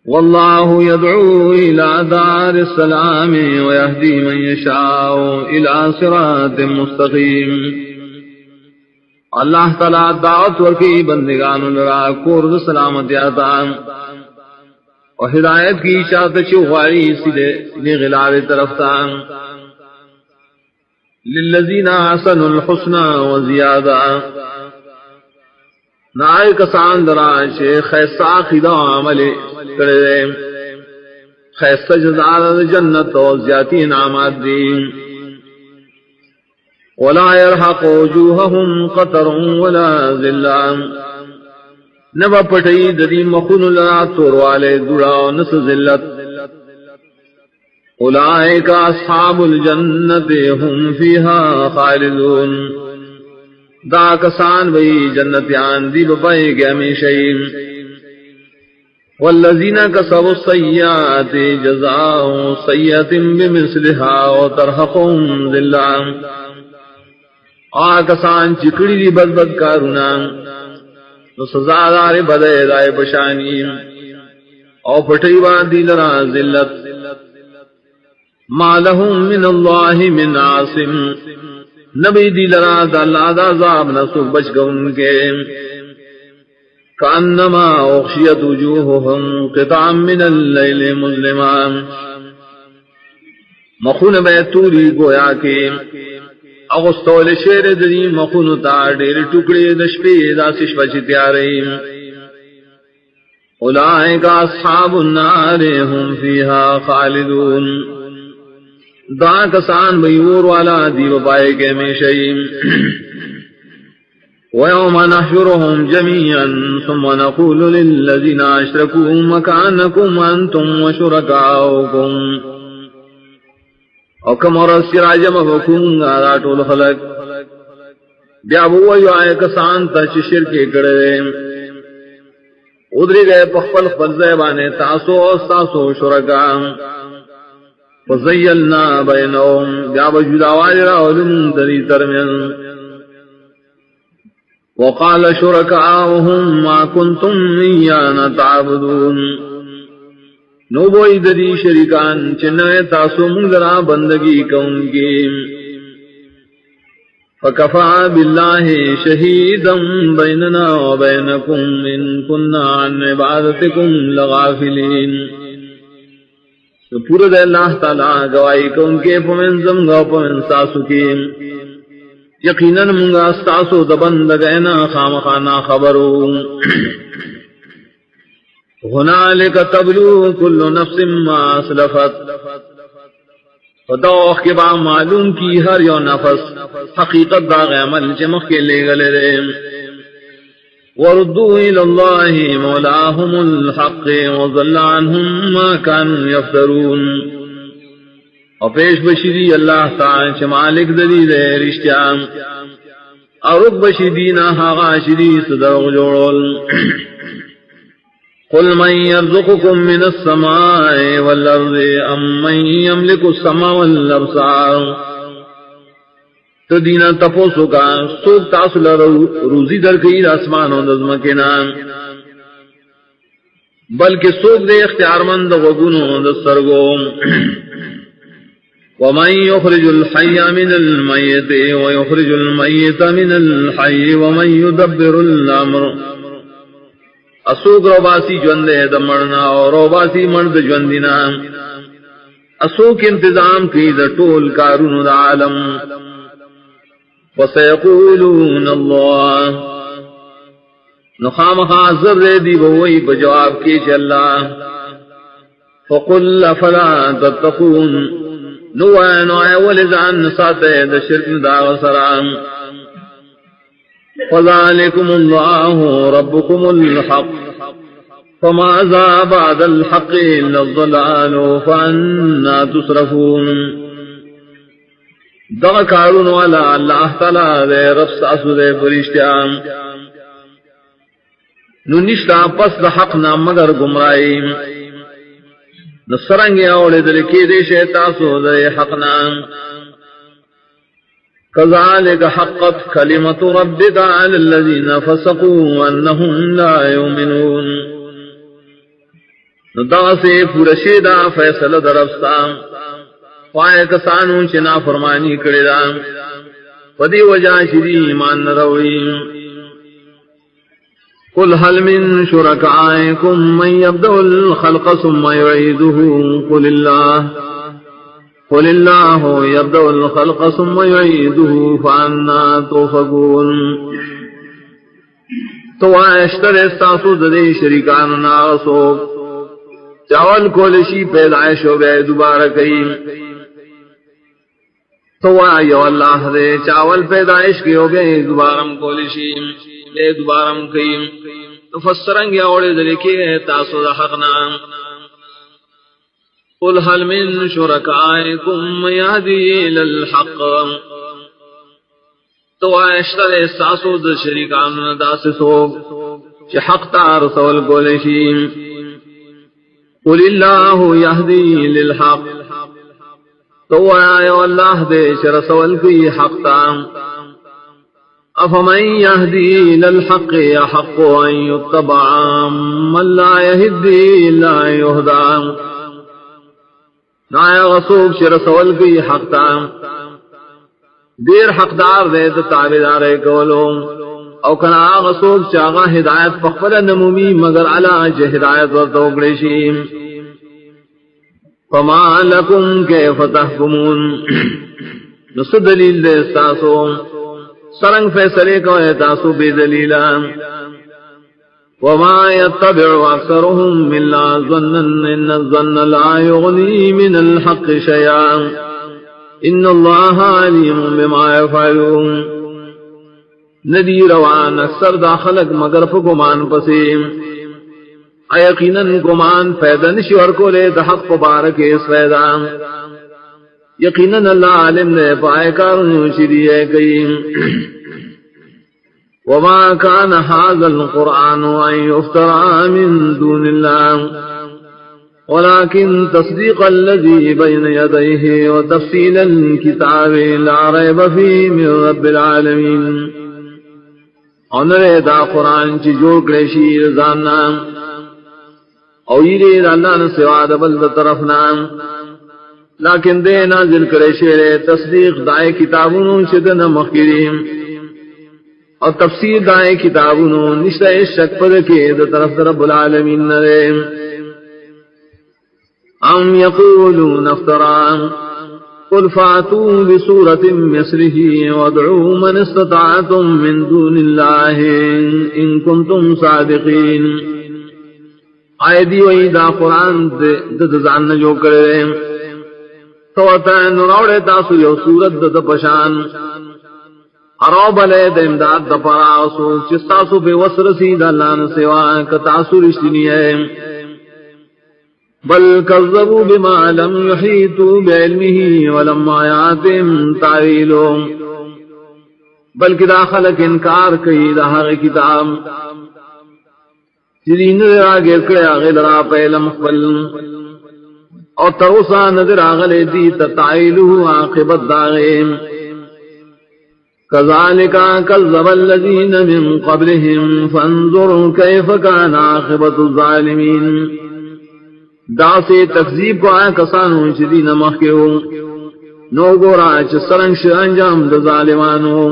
واللہ یدعو الى دار السلام ویہدی من یشاء الى صراط مستقیم اللہ تعالیٰ دعوت ورکی بندگان لرا کورد سلامت آتا اور ہدایت کی اشارت چوغاری سیدھے غلال طرف تا للذین احسنوا الحسنى وزیادہ نائے کسان دراش خیسا خدا عمل کرے خیسا جزار جنت و زیادی انعامات دین ولا يرحق وجوههم قطر ولا ذلہ نبا پٹئی ددی مخون لرا تور والے دڑا نس ذلت اولئک اصحاب الجنت هم فیہا خالدون دا کسان بئی جنتیان دی بپائے گے ہمیشہ والذین کسبوا السیئات جزاء سیئۃ بمثلها وترهقهم ذلہ کسان چکڑی دی بد بد کارونا تو سزا دار بدے دائے پشانی او پٹئی باندی لرا ذلت ما لهم من اللہ من عاصم نبی دی لرا دا اللہ دا عذاب نسو بچ گون کے کانما اغشیت وجوہهم قطعا من اللیل مظلمان مخون بیتوری گویا کے اغسطول شیر دری مخون تا دیر ٹکڑے دشپے دا سشپا چی تیارے اولئک اصحاب النار هم فیہا خالدون دا کسان بیور والا دیو پائے کے ہمیشہ وَيَوْمَ نَحْشُرُهُمْ جَمِيعًا ثُمَّ نَقُولُ لِلَّذِينَ أَشْرَكُوا مَكَانَكُمْ أَنْتُمْ وَشُرَكَاؤُكُمْ او کم اور سراجم حکوم راٹو الخلق بیابو ویو آئے کسان تا چی شرکے کڑے ادری گئے پخپل خپل زیبانے تاسو او تاسو شرکا فزیلنا بینہم بیاب جداوالی را علم دری ترمین وقال شرکاؤہم ما کنتم ایانا تعبدون نو بوئی دری شریکان چنوے تاسو منگرا بندگی کون کی فکفا باللہ شہیدا بیننا و بینکم ان کننا عن عبادتکم لغافلین تو پورا دے اللہ تعالیٰ گواہی کون کے پمن زمگا پمن ساسو کی یقیناً منگا ساسو دبندگینا خامخانا خبرو هنالک تبلو کل نفس ما اسلفت فتوخ کے با معلوم کی ہر یو نفس حقیقت داغ عمل چمخ کے لے گلے رے وردوا الى اللہ مولاهم الحق وضل عنهم ما كانوا يفترون اور پیش بشری اللہ تعالی چ مالک دلیل رشتہ اور بشدینا ہاغا شری صدر جوڑل قل من يرزقكم من السماء والأرض أم من يملك السماء والأبصار تو دینا تپوسو کا سوک تاسل روزی در کئی آسمان و نظمکنا بلکہ سوک دے اختیار مند وگنو دسترگو ومن يخرج الحي من الميت ويخرج الميت من الحي ومن يدبر الأمر اسوک روباسی جوندے دمڑنا اور روباسی مرد جوندینا اسوک انتظام کی دا طول کارون دا عالم وسیقولون اللہ نخام خاصر دی بوئی بجواب کی چھ اللہ فقل فلا تتقون نوائن ولزان نساتے دا شرک دا وسرام فذلكم الله ربكم الحق فماذا بعد الحق إلا الضلال فأنا تصرفون دغ کارون والا اللہ تعالی دے رب ساسو دے فرشتیاں نو نشتا پس دا حق نا مگر گمرائی نصرنگی اوڑے دلکی دے شیطاسو دے حقنا كذلك حقت كلمة ربك على الذين فسقوا أنهم لا يؤمنون ندغ سے پورشیدہ فیصلہ درفتا فائے کسانوں چنا فرمانی کردہ ودی وجہ شری ایمان نروی قل هل من شركائكم من يبدأ الخلق ثم يعيده قل الله يبدأ الخلق ثم يعيده فأنا توفقون تو اشتر استاسو دے شریکان ناسو چاول کولشی پیدائش ہو گئے دوبارہ کئی تو یو اللہ دے چاول پیدائش کی ہو گئے دوبارم کولشی لے دوبارم کئی تو فسرنگ اوڑے دلکی گئے تاسو دا حقنا قل هل من شركائكم من يهدي إلى الحق تو اشتر استاسو دا شریکان داس سوگ چھ حق تار سول کولشی قل اللہ یہدی للحق تو آئے اللہ دے شرسول کی حق تام افمن یہدی للحق یحق ان یتبع من لا یہدی لا یہدا نایا غصوب شرسول کی حق تام دیر حقدار دے تابدار کولو او کنا غصوب چاگا ہدایت فقفل نمومی مگر علا چھ ہدایت و توقڑشیم فما لکم کیف تحکمون نس دلیل دے استاسو سرنگ فیصلے کو تاسو بے دلیلا وما يتبع اکثرهم الا ظنا ان الظن لا يغني من الحق شيئا ان الله عليم بما يفعلون ندی روان اکثر داخلک مگر فگمان پسیم یقیناً گمان فیدہ نشور کو لے دحق مبارک اس فیدہ یقیناً اللہ عالم نے پائے کارن شریعہ قیم وما كان هذا القرآن أن يفترى من دون الله ولكن تصديق الذي بين يديه وتفصيل الكتاب لا ريب فيه من رب العالمين انرے دا قرآن چی جوڑ کریشی رضاننا او یری اللہ نے سوا دبل طرفنا لیکن دے نازل کریشی رے تصدیق دائے کتابوں شدن مخیریم اور تفسیر دائے کتابوں نشتہ شک پر کے دا طرف رب العالمین نرے ام یقولون افتران قل فاتوا بسورة مثله وادعوا من استطعتم من دون الله إن كنتم صادقين آیدی وی دا قرآن دزان جو کرے توتا نراوڑے تاسو یو سورت دا پشان ارو بلے دا امداد دا پراسو چستاسو بے وسرسی دا لان سوا کتاسو رشتنی ہے بل کذبوا بما لم يحيطوا بعلمه ولما ياتهم تعويله بلکہ داخلك انکار کئی دا ہر کتاب جدین آگے کڑے آگے لرا پہلا مقبل اور تروسا نظر آگلے دی تتعیلہ عاقبت داغیم كذلك كذب الذين من قبلهم فانظروا كيف كان عاقبت الظالمين دا سے تکذیب کو آیا کسانوں چدی نمخ کے ہوں نو گورا چسرنگ انجام دا ظالمانوں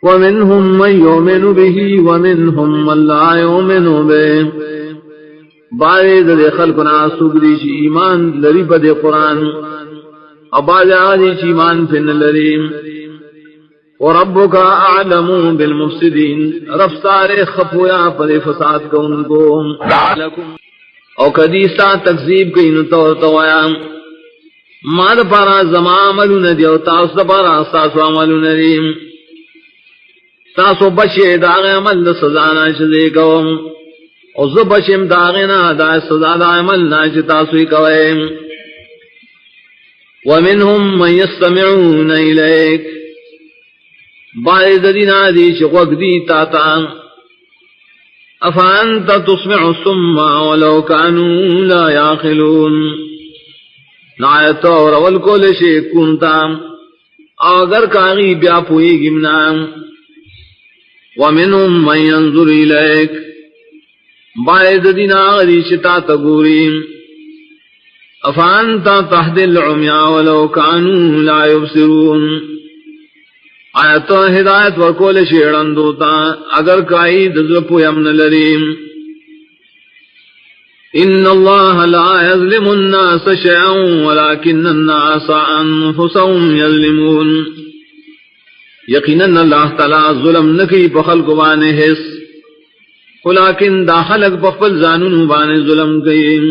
ومنهم من يؤمن به ومنهم من لا يؤمن به بعض دے خلقنا سگری چی ایمان لری پدے قرآن اباج آدی چی ایمان فن لری وربک اعلم بالمفسدین رفتار خفویا پر فساد کو ان کو او کدیستا تکذیب کئی نتور توایا ماد پارا زما عملو ندی او تاس پارا ساسو عملو ندی تاسو بچے داغ عمل سزانا چلے گوم او زو بچم داغنا دا سزا دا عمل ناچ تاسوی کوئے ومنهم من يستمعون إليك بعد دینا دی چقوک دی تاتا افانت تسمع الصم ولو كانوا لا يعقلون نایت اور اول کول شیکون تا اگر کاغی بیا پوئی گمنا ومنهم من ينظر إليك بعد دینا غدی چتا تگوری افانت تهدي العميا ولو كانوا لا يبصرون آیت ہدایت ورکول شیڑن دوتا اگر کائی دزل پویم نلریم ان اللہ لا يظلم الناس شيئا ولكن الناس انفسهم يظلمون یقینا اللہ تعالی ظلم نکی بخلق بانے حس ولیکن دا خلق بخل زانون بانے ظلم کئیم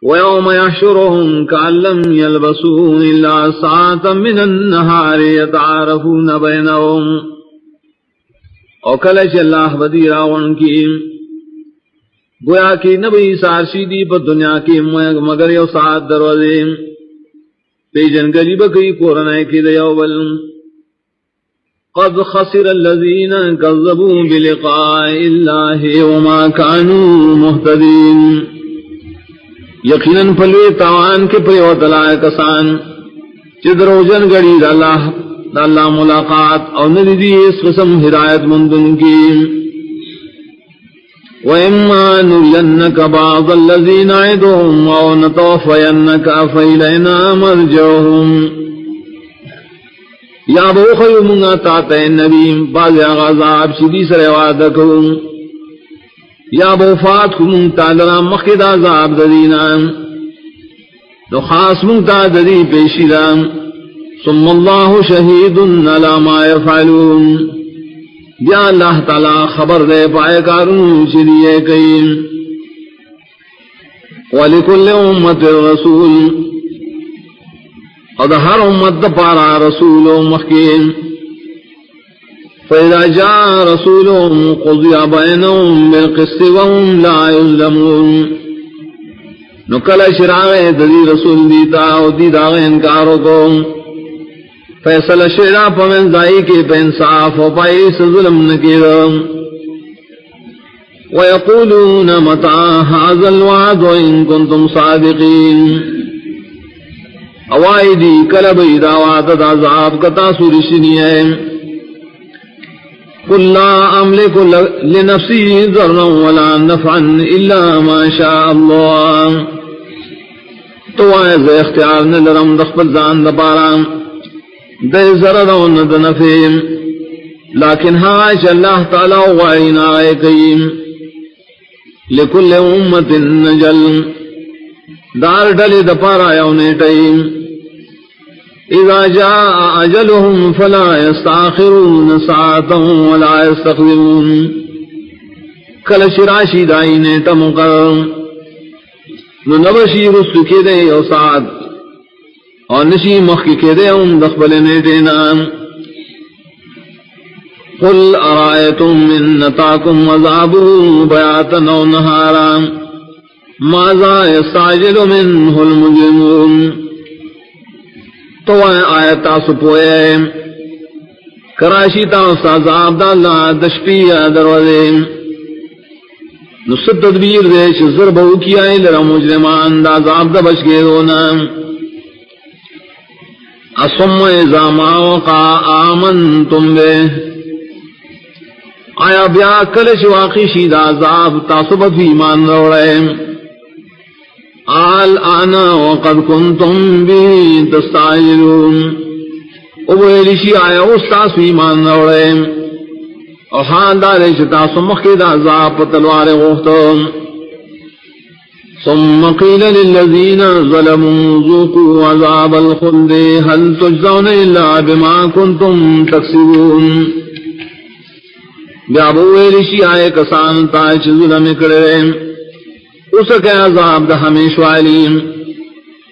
وَيَوْمَ يَحْشُرُهُمْ كَأَن لَّمْ يَلْبَثُوا إِلَّا سَاعَةً مِّنَ النَّهَارِ يَتَعَارَفُونَ بَيْنَهُمْ او کلچ اللہ بدی راون کی گویا کی نبی سارشی دی پر دنیا کی مگر یو ساعت دروازے پیجن گلیب کی قرآن کی دیوبل قد خسر الذين كذبوا بلقاء الله وما كانوا مهتدين یقیناً پلوے تاوان کے پریوت لائے کسان چدروجن گڑی دا اللہ ملاقات اور ندی اس قسم ہدایت مندن کی وَإِمَّا نُرِيَنَّكَ بَعْضَ الَّذِي نَعِدُهُمْ أَوْ نَتَوَفَّيَنَّكَ فَإِلَيْنَا مَرْجِعُهُمْ یا بوخی منگا تاتے نبی باز غذاب شدی سر وعدکم یا بوفات کو منگتا لنا مخید عذاب ددینا تو خاص منگتا ددی پیشیدا ثم اللہ شہید علی ما یفعلون یا اللہ تعالی خبر دے پائے کارون شریعے کئی وَلِكُلِّ أُمَّةٍ رَسُولٌ اور ہر امت پارا رسول مخکین فَإِذَا جَاءَ رَسُولُهُمْ قُضِيَ بَيْنَهُمْ بِالْقِسْطِ وَهُمْ لَا يُظْلَمُونَ نکل شراغ دی رسول دیتا او دی داغ انکارو کو فیصل شرا پمن دائی کے پینصاف و پائیس ظلم نکیرا وَيَقُولُونَ مَتَى هَذَا الْوَعْدُ إِن كُنتُمْ صَادِقِينَ اوائی دی کلب دعوات عذاب کتا سورشنی ہے قل لا املک لنفسی ضرا ولا نفعا الا ما شاء اللہ تو آئے اختیار نلرم دخبت زان دپارا دے ضرر و ند نفیم لیکن ہاش اللہ تعالی وعین آئے قیم لکل امت نجل دار ڈلی دپارا یونے ٹیم اذا جاء اجلهم فلا يستاخرون ساعة ولا يستقدمون کل شراشی دائنے تمقر نبشی رسو کے دے او ساعت اور نشی مخی کے دے ان دخبل نیٹینا قل ارائیتم من نتاکم عذابه بیاتا او نهارا ماذا يستعجل منه المجرمون تو آیت تاسو پوئے کراشی تاسو عذاب دا اللہ دشپی دروازے نصد تدبیر دے شزر بہو کی آئی لرا مجرمان دا عذاب دا بچ گئے دونا اسم اذا ما وقع آمنتم بے آیا بیا کلش واقعی شید عذاب تاسو بد ایمان روڑے آل آنا وقد کنتم بھی تستعجلون اویلشی آیا استاس ایمان روڑے اور خاندار چتاس مخید عذاب تلوار غفتم ثم قيل للذين ظلموا ذوقوا عذاب الخلد هل تجزون إلا بما كنتم تكسبون بیابویلشی آئے کسان تاچ ظلم کرے اس کے عذاب دا ہمیش والیم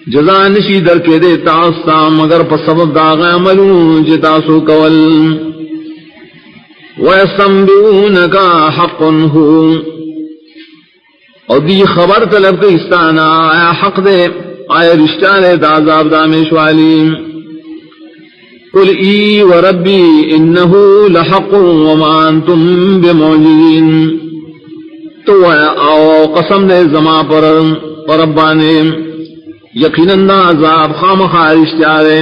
جزا نشی در کے دے تاستا مگر پس سبب داغ عملون جتاسو کول وَيَسْتَنْبِئُونَكَ حَقٌّ هُوَ اور دی خبر طلب کے استانا آیا حق دے آیا رشتہ دے عذاب دامیش والیم قل ای وربی انہو لحق وما انتم بمعجزین تو آو قسم دے زما پر ربانے یقیناً عذاب خام خارش چارے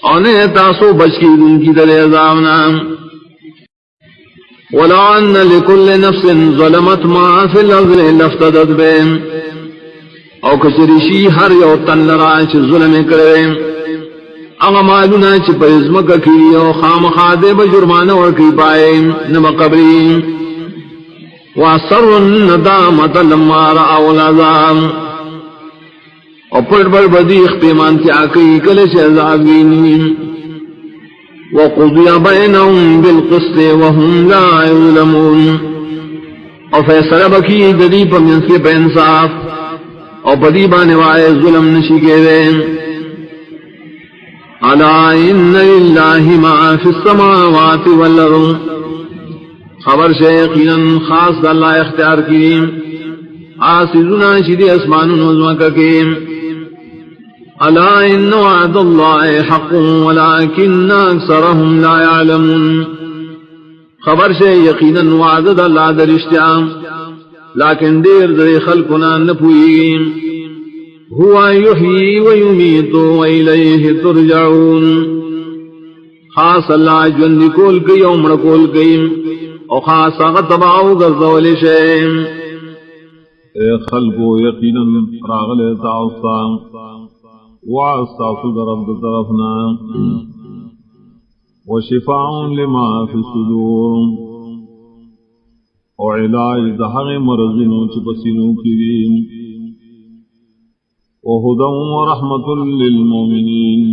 اونے تاسو بچ کی دن کی دل عذابنا وَلَوْ أَنَّ لِكُلِّ نَفْسٍ ظَلَمَتْ مَا فِي الْأَرْضِ لَافْتَدَتْ بِهِ او کچریشی ہر یو تن لرا چ ظلم کرے اغا مالونا چ پرزمک کی او خام خادے بجرمان اور کی پائے نم قبری وَأَسَرُّ النَّدَامَةَ لَمَّا رَأَوْا الْعَذَابَ اور پر بر بدیخ پیمان کی آکی کلش عذابین وَقُضِيَ بَيْنَهُمْ بِالْقِسْطِ وَهُمْ لَا يُظْلَمُونَ اور فیصلہ بکی دلی پر منصف پہ انصاف اور بدی بانے وائے ظلم نشی کے دے الا ان للہ ما فی السماوات والارض خبر سے یقیناً خاص اللہ اختیار کی آسیزنا شدی اسمان نوزمکہ کی الا ان وعد اللہ حق ولكن اکثرهم لا يعلمون خبر سے یقیناً وعد اللہ درشتہ لیکن دیر در خلقنا نپوئی ہوا یحیی ویمیت وإلیہ ترجعون خاص اللہ جن کول گئی عمر کول گئی اور خاص غتباؤ گرزول شیم اے خلقو یقیناً راغل تعصا وعصاص رب طرفنا وشفاء لما في الصدور وعلاج دہر مرضنو چپسنو کریم وہدى ورحمة للمؤمنین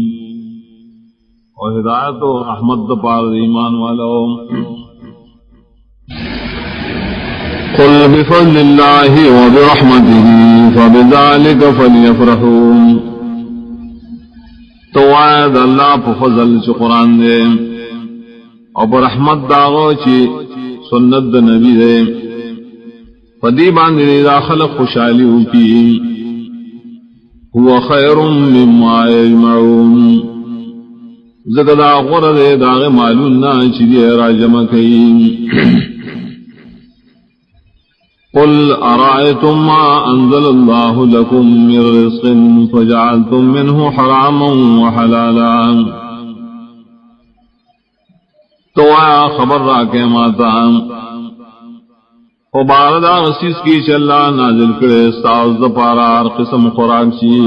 وہدایت و رحمت پار ایمان والو قل بفضل اللہ وبرحمته فبذلك فلیفرحون تو آید اللہ پا فضل چی قرآن دے اور پا رحمت داغو چی سنت دا نبی دے فدی باندی دا خلق خوشحالی ہوتی هو خیر مما یجمعون زکدا غرد داغ معلوم نا چی دی راجمع کئی قل ارائیتم ما انزل اللہ لکم من رزق فجعلتم منه حراما وحلالا تو آیا خبر راکے ماتا و باردہ غسیس کی چلا نازل کرے ساز دپارار قسم خوراک چی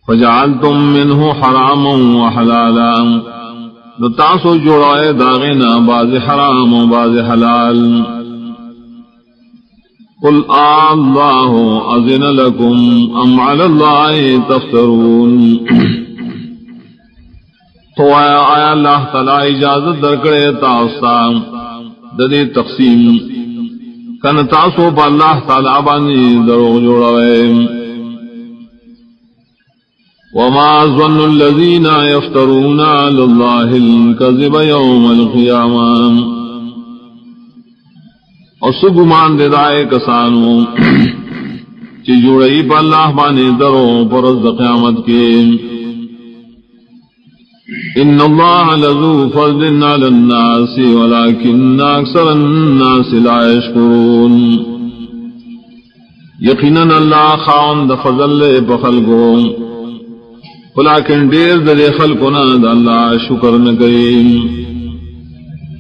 فجعلتم منه حراما وحلالا نتاسو جوڑائے داغینا باز حرام و باز حلال قل اللہ اذن لکم ام علی اللہ تفترون تو آیا اللہ تعالی اجازت درکڑے تاستا ددی تقسیم کن تاسو پا اللہ تعالی بانی دروغ جوڑوے وما ظن الذین یفترون علی اللہ الکذب یوم القیامہ اور سگمان دے دائے کسانوں چی جوڑئی پا اللہ بانے درو پر از قیامت کے ان اللہ لذو فضل علی الناس ولكن اکثر الناس لا یشکرون یقیناً اللہ خاون دا فضل پا خلقوں ولیکن دیر دے خلقنا دا اللہ شکر نکریم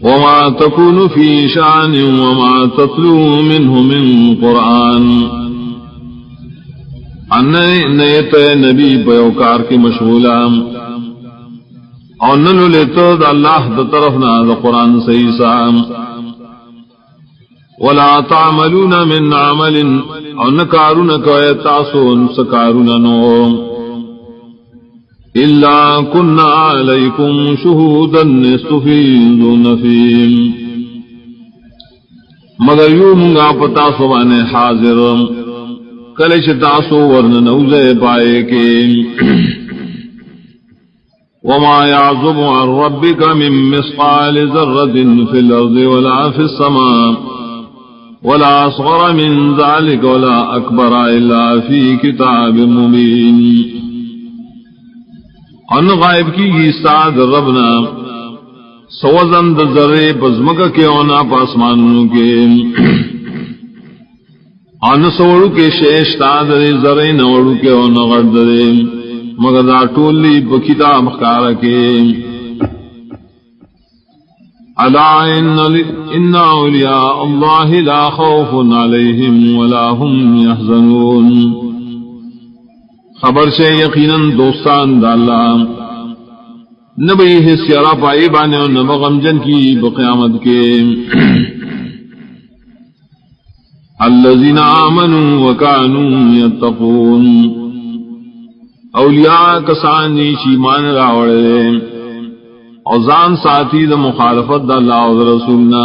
وما تكون في شأن وما تتلو منه من قرآن ان نیت نبی پیوکار کی مشغولا اور نلو لیتو دا اللہ دا طرفنا دا قرآن صحیح سام ولا تعملون من عمل اور نکارون کوئے تاسون سکارون نو الا كنا علیکم شہودا نستفیدون فیم مگر یوں منگا پتا سوانے حاضر کلش تاسو ورن نوزے پائے کے وما يعزب عن ربك من مثقال ذرة في الأرض ولا في السماء ولا أصغر من ذلك ولا أكبر إلا في كتاب مبين ان غائب کی سعد ربنا سوزن ذرے بزمک کے اونا پاسمانوں کے ان سوڑو کے شیش تادر ذرے نوڑو کے اونا غردرے مگر دا ٹولی بکتاب خکار کے الا ان اولیاء اللہ لا خوف علیہم ولا هم يحزنون خبر سے یقیناً دوستان دا اللہ نبی حسیرہ پائی بانے اور نبغم جن کی بقیامت کے الذین آمنوا وکانوا یتقون اولیاء کسانی چیمان راوڑے اوزان ساتھی دا مخالفت دا اللہ و رسولنا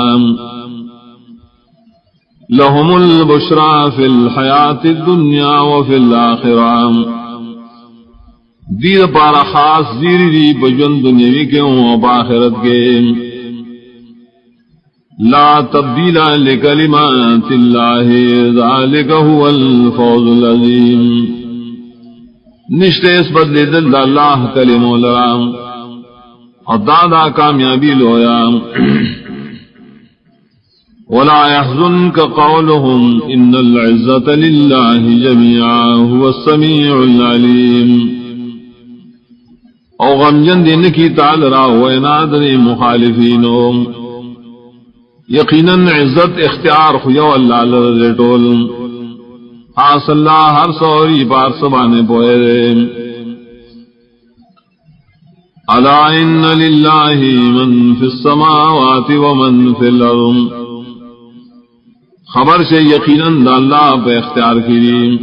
لهم البشرى فی الحیات الدنیا وفی الاخرہ دید پارا خاص زیری دی بجن دنیاوی کے ہوں باخرت کے لا تبدیل لکلمات اللہ ذالک هو الفوز العظیم نشتے اس بدلے دل اللہ کلمہ لرام اور دادا کامیابی لویا ولا يحزنك قولهم ان العزة لله جميعا هو السميع العليم او غم جن دین کی تعال را ہوئے نادر مخالفینوں یقیناً عزت اختیار خیو اللہ لرٹول خاص اللہ ہر سوری پار سبانے پوئے دے الا ان للہ من فی السماوات ومن فی الارض خبر سے یقیناً دا اللہ پہ اختیار کری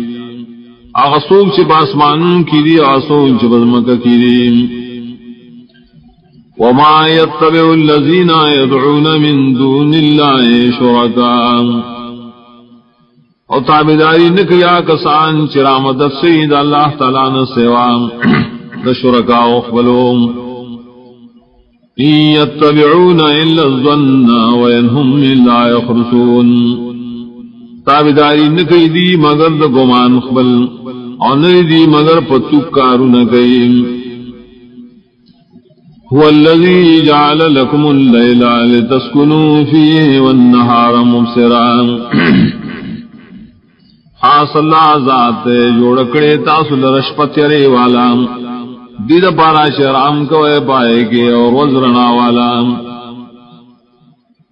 اغسوک چھ باسمانوں کری آسوک چھ بزمکہ کری وما يتبع الذین يدعون من دون اللہ شرکاء اور تابداری نکیا کسان چرا مدد سید اللہ تعالیٰ نے سوا دا شرکاء اخبلوم ان یتبعون الا الظن وینہم الا یخرسون تابداری نکی دی مگر دا گمان اخبل اور نئی دی مگر پتوک کارو نکی هو الذي جعل لكم الليل لتسكنوا فيه والنهار مبصرا خاص اللہ ذات جوڑکڑے تاسل رشپتیرے والا دید پارا شرام کوئے پائے کے اور وزرنا والا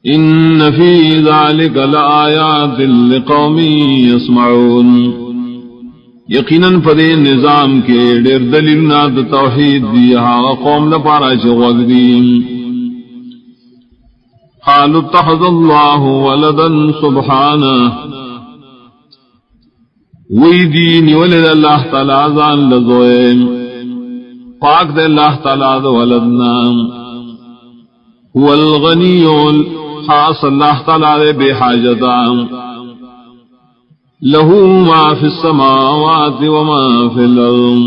ان فی ذالک لآیات لقوم یسمعون یقیناً پدے نظام کے دیر دلیلنا دا توحید دیا قوم لپارا چغوگ دیم قالوا اتخذ اللہ ولدا سبحانہ وی دین ولد اللہ تعالی ذان لزوئے پاک دے اللہ تعالی دے ولدنا هو الغنی خاص اللہ تعالی دے بے حاجتا له ما فی السماوات وما فی الارض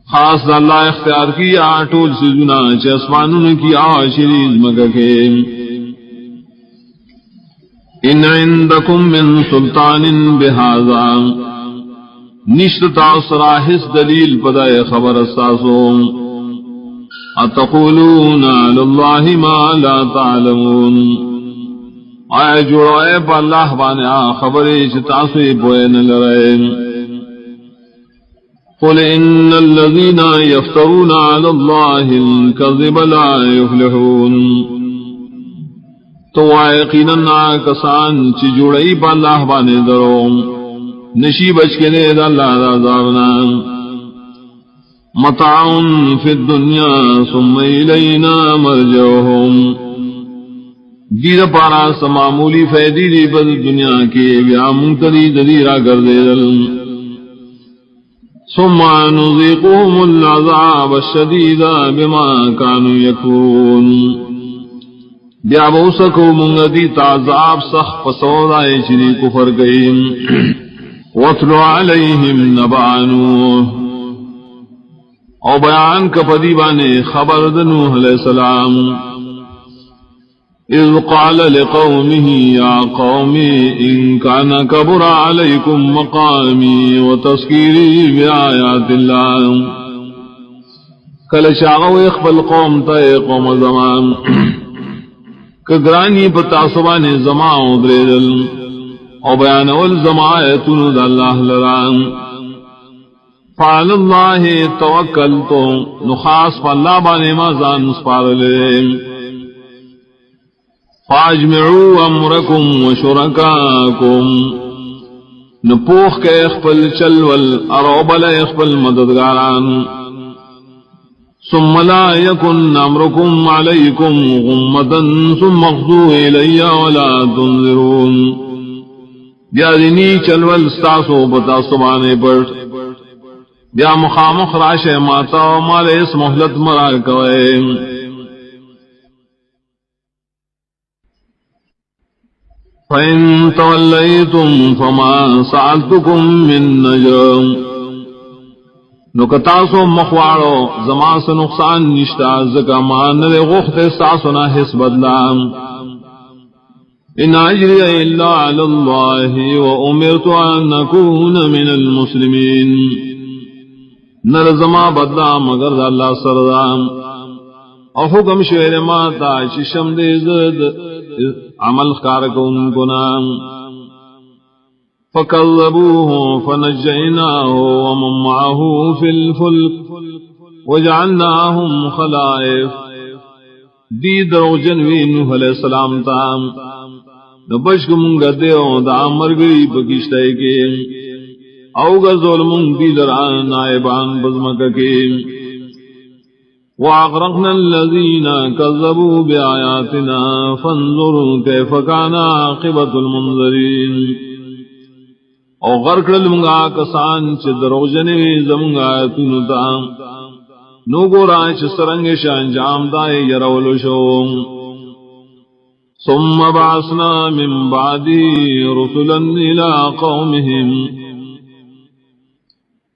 خاص اللہ اختیار کی آٹول سے جنا چھ اسمانوں کی آشریز مگا کے ان عندکم من سلطان بہذا نشت تاثرا حس دلیل پدائے خبر اساسو اتقولون علی اللہ ما لا تعلمون آئے جوڑائے پا اللہ بانے خبری چتاسوی پوئے نلرائے قل ان الذین یفترون علی اللہ الكذب لا یفلحون تو یقیناً کسان چی جوڑائی پا اللہ بانے درو نشی بچ کے دے دا اللہ دا عذابنا متاع فی الدنیا ثم الینا مرجعہم دیر پارا سمامولی فیدی دی بد دنیا کی بیا منتری ددیرہ کر دے دل ثم نذيقهم العذاب الشديد بما كانوا يكفرون بیا بوسکو منگدی تعذاب سخ فسودائے چری کفر گئیم واتلو علیہم نبع نوح او بیان کپدی بانے خبر دنوح علیہ السلام اذ قال لقومه يا قوم إن كان كبر عليكم مقامي وتذكيري بآيات الله کل شاغو اخبل قوم تا قوم زمان کگرانی پتاسبان زمان دریدل او بیان والزمایتون دا اللہ لران فعل اللہ توکلتو نخاص فاللہ بانے ما زان نسپار لیم فاجمعوا امرکم وشرکاکم نپوخ کے اخبل چلول اروبل اخبل مددگاران ثم لا يكن امرکم علیکم غمتا ثم اخذوا الی ولا تنظرون بیا دینی چلول ستاسو بتا سبانے پر بیا مخامخ راش ماتا و مال اس محلت مرا کوئے فَإِن تَوَلَّيْتُمْ فَمَا سَأَلْتُكُمْ مِن نَّجْرٍ نکتاسو مخوارو زمان سے نقصان نشتا زکا مان دے غخت ساسونا حس بدلام ان اجری الا علی اللہ وامرت ان اکون من المسلمین نر زمان بدلا مگر اللہ سردام اور حکم شعر ماتا ششم دے زد عمل خارکون کنام فکذبوه فنجیناه ومن معه فی الفلک وجعلناهم خلائف دی درو جنوی نوح علیہ السلام تام نبشک منگا دیو دا مرگری بکشتے کے اوگا ظلمون دی دران نائبان بزمک کے وَأَغْرَقْنَا الَّذِينَ كَذَّبُوا بِآيَاتِنَا فَانظُرْ كَيْفَ كَانَ عَاقِبَةُ الْمُنذَرِينَ او غرق لمگا کسان چھ دروجنے زمگا تنتا نو گورا چھ سرنگ شانجام دائے یرولو شو ثم بعثنا من بعدی رسلا الى قومهم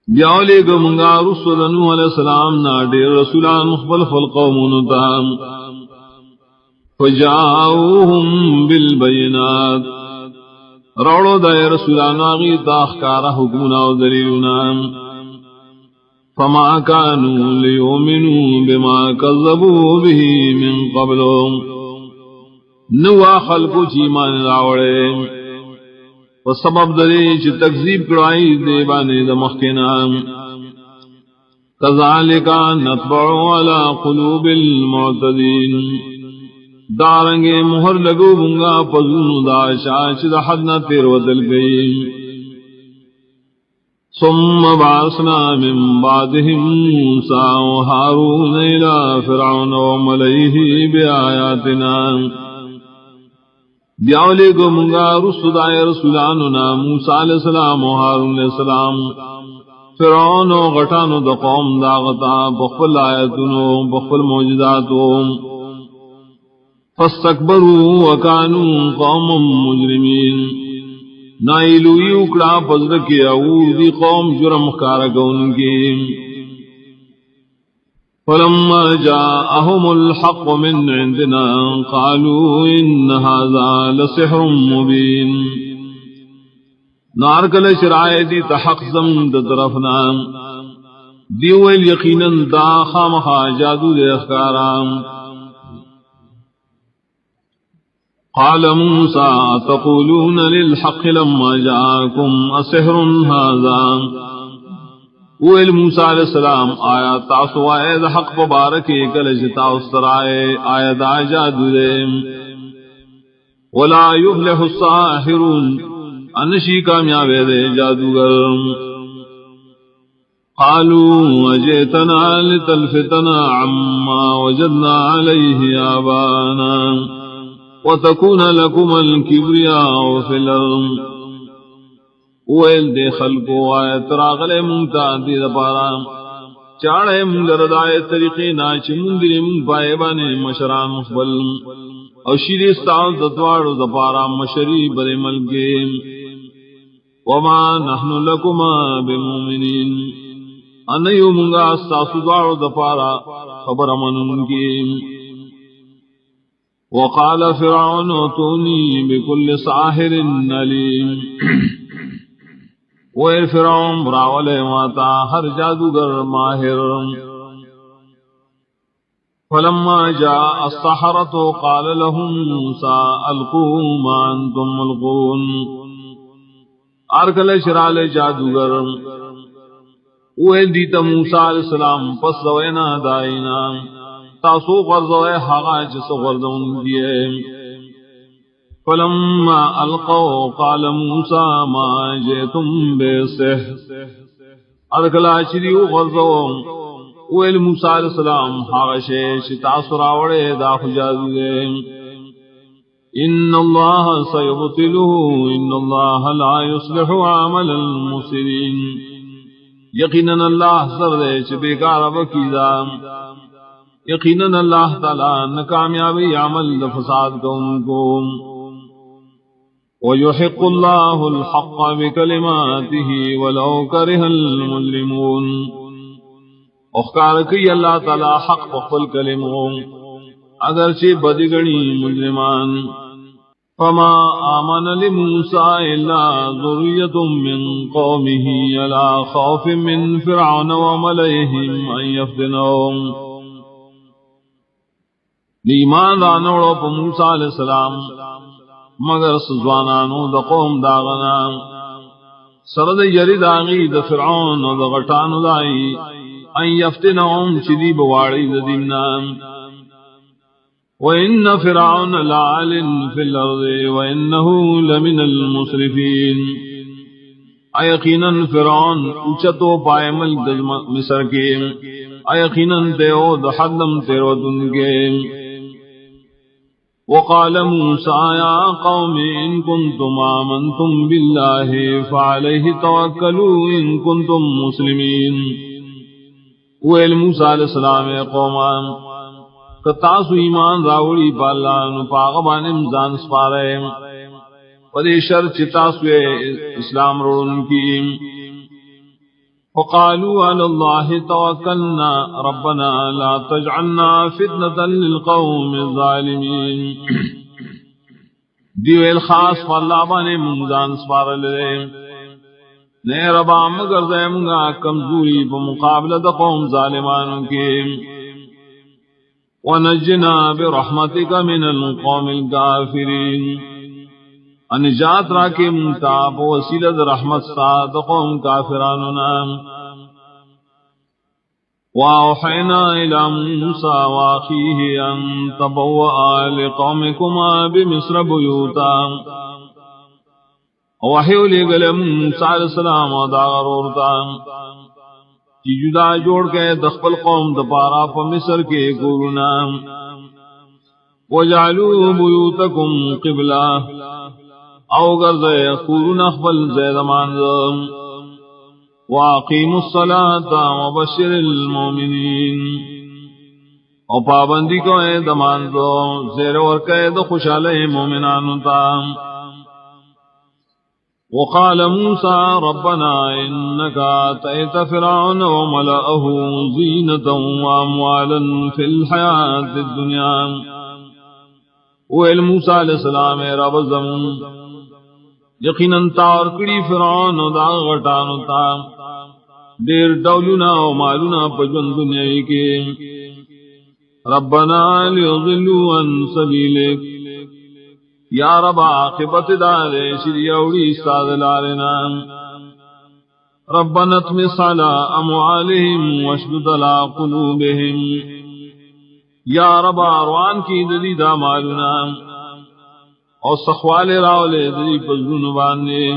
بیاولے گا منگا رسول نوح علیہ السلام ناڈے رسولان مخبل فالقومون تام فجاؤهم بالبینات روڑو دائے رسولان آغی تاخکارا حکمنا و دلیلنا فما كانوا ليؤمنوا بما كذبوا به من قبل نوا خلقو چیمان راوڑے وسبب دلی چ تکذیب کرائی دے بانے دمخنا کذالک نطبع علی قلوب المعتدین دارنگے مہر لگو بنگا پزون دا شاش دا حد نہ تیر ودل گئی ثم بعثنا من بعدهم موسى وهارون الى فرعون وملئه بآياتنا بیاولے گو منگا رسدائے رسولاننا موسیٰ علیہ السلام و ہارون علیہ السلام فرعون و غٹانو دا قوم داغتا بخفل آیتنو بخفل موجداتو فاستکبروا وکانوا قوم مجرمین نائلوی اکڑا پزرکی اور دی قوم جرم کارکون کی فلما جاءهم الحق من عندنا قالوا إن هذا لسحر مبين نارکل شرائدی تحق زمد طرفنا دیویل یقینا دا خامخا جادو دے اخکارام قال موسى تقولون للحق لما جاءكم أسحر هذا ویل موسیٰ علیہ السلام آیا تاسو آئے حق مبارکی کلش تاؤستر آئے دا جادو دے ولا یفلح الساحرون انشی کامیابے دے جادوگر قالوا وجئتنا لتلفتنا عما وجدنا عليه آبانا وتكون لكم الكبرياء في الأرض ویل دے خلقو آیت راغلے منگتا دید پارا چاڑے منگر دائے طریقے ناچ مندر من پائے بانے مشران مخبل او شیر استعال دتوار دپارا مشری بر ملکے وما نحن لکما بمومنین انیو منگا استاسو دوار دپارا خبر منن کی وقال فرعون اتونی بكل ساحر علیم وے فرعون براولے ماتا ہر جادوگر ماہر فلما جاء السحرة قال لهم موسى القوا ما انتم ملقون ارکل شرال جادوگر وے دیتا موسیٰ علیہ السلام پس دوینا دائینا تاسو غرزوے حقا جس غرزون دیئے فلما القوا قال موسى ما جئتم بسحر ارکلا چریو غرزون ویل موسیٰ علیہ السلام حقا تاسو راوڑے دا خجادو دے ان اللہ سیبطلہ ان اللہ لا يصلح عمل المفسدین یقیناً اللہ سر دے چھ بیکار بکیدہ یقیناً اللہ تعالی ناکامیابی عمل فساد کو ان کو وَيُحِقُّ اللَّهُ الْحَقَّ بِكَلِمَاتِهِ وَلَوْ كَرِهَ الْمُجْرِمُونَ اخکار کی اللہ تعالی حق بخل کلموں اگرچہ بدگنی مجرمان فما آمن لموسى إلا ذرية من قومه على خوف من فرعون وملئهم أن يفتنهم ایمان دانوڑو پا موسیٰ علیہ السلام مگر سزوانانو دا قوم داغنا سرد یری داغی دا فرعون دا غٹانو دائی ان یفتنهم چدی بواری دا دیمنا وَإِنَّ فِرْعَوْنَ لَعَالٍ فِي الْأَرْضِ وَإِنَّهُ لَمِنَ الْمُسْرِفِينَ ایقیناً فرعون اچتو پائے ملک مصر کے ایقیناً تیو دا حدم تیرو دن کے وقال موسى يا قوم إن كنتم آمنتم بالله فعليه توكلوا إن كنتم مسلمين ویل موسیٰ علیہ السلام قومان کتاسو ایمان راوڑی پالا نپاغبان امزان سپارے پدی شر چتاسو اسلام رون کی وقالوا على الله توكلنا ربنا لا تجعلنا فتنة للقوم الظالمين دیو الخاص فاللہ بانے منزان سپار لے نئے ربا مگر دے منگا کمزوری پا مقابلہ دا قوم ظالمانوں کے ونجنا برحمتك من القوم الكافرين انجات راکے منتاب وسیلت رحمت ساد قوم کافراننا وَأَوْحَيْنَا إِلَى مُوسَى وَأَخِيهِ أَن تَبَوَّآ لِقَوْمِكُمَا بِمِصْرَ بُيُوتًا وحیو لے گلے موسیٰ علیہ السلام دا غرورتا چی جدا جوڑ کے دخل قوم دپارا پا مصر کے گورنا وَجَعْلُوا بُيُوتَكُمْ قِبْلَةً او گردے خورن اخبل زیدمان واقیموا الصلاة وبشر المومنین او پابندی کو اے دمان دو زیر ورکے خوشالے مومنانو تا وقال موسى ربنا إنك آتيت فرعون وملأه زينة وأموالا في الحياة الدنيا ویل موسیٰ علیہ السلام رب زمون یقیناً تار کڑی فرعون دا غٹانو تا دیر دولنا و مالنا پجون دنیای کے ربنا لیضلوا عن سبیلک یا رب عاقبت دارے شری اوڑی استاد لارنا ربنا اطمس على اموالهم واشدد على قلوبهم یا رب اروان کی دلی دا مالنا اور سخوال راولے دلی پزون بانے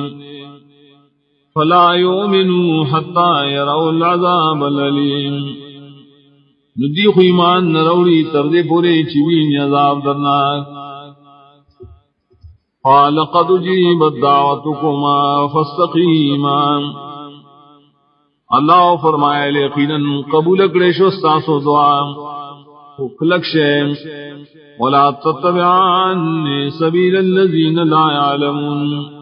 فلا يؤمنوا حتى يروا العذاب الأليم ندی خو ایمان نروڑی تردے پورے چوین عذاب درناک قال قد اجیبت دعوتکما فاستقیما اللہ فرمائے یقیناً قبول کرے شو استاسو دعا کلک شیم ولا تتبعان سبیل الذین لا يعلمون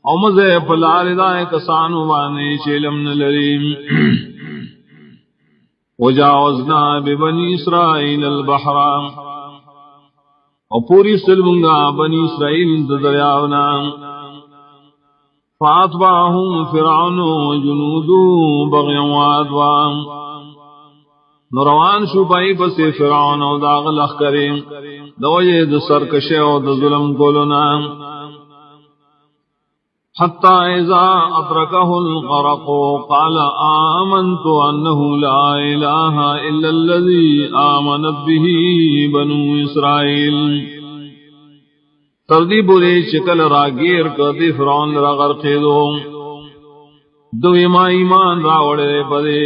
او مزے پلار دائے کسانو بانے چیلم نلریم وجاوزنا ببنی اسرائیل البحر اور پوری سلمنگا بنی اسرائیل دریاونا فاتبعهم فرعون وجنودو بغیا وعدوا نروان شوپائی پس فرعون او داغل اخکرے دوجہ د سرکشے او د ظلم کولنا حتى إذا أدركه الغرق قال آمنت أنه لا إله إلا الذي آمنت به بنو إسرائيل تردی بولے چکل راگیر کردی فرعون را غرقی دو ما ایمان راوڑے پدے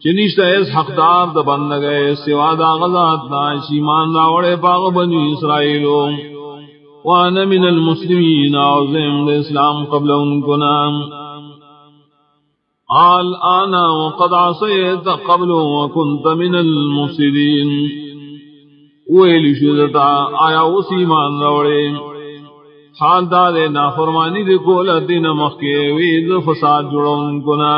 چنیشتا اس حقدار دا بند گئے سوا دا غزات ناش ایمان راوڑے پاغ بنو اسرائیلو وانا من المسلمین عظیم الاسلام قبل انکنا آل آنا وقد عصیت قبل وکنت من المفسدین ویلی شدتا آیا اس ایمان روڑے حال دارے نافرمانی دے کولا دین مخی وید فساد جڑا انکنا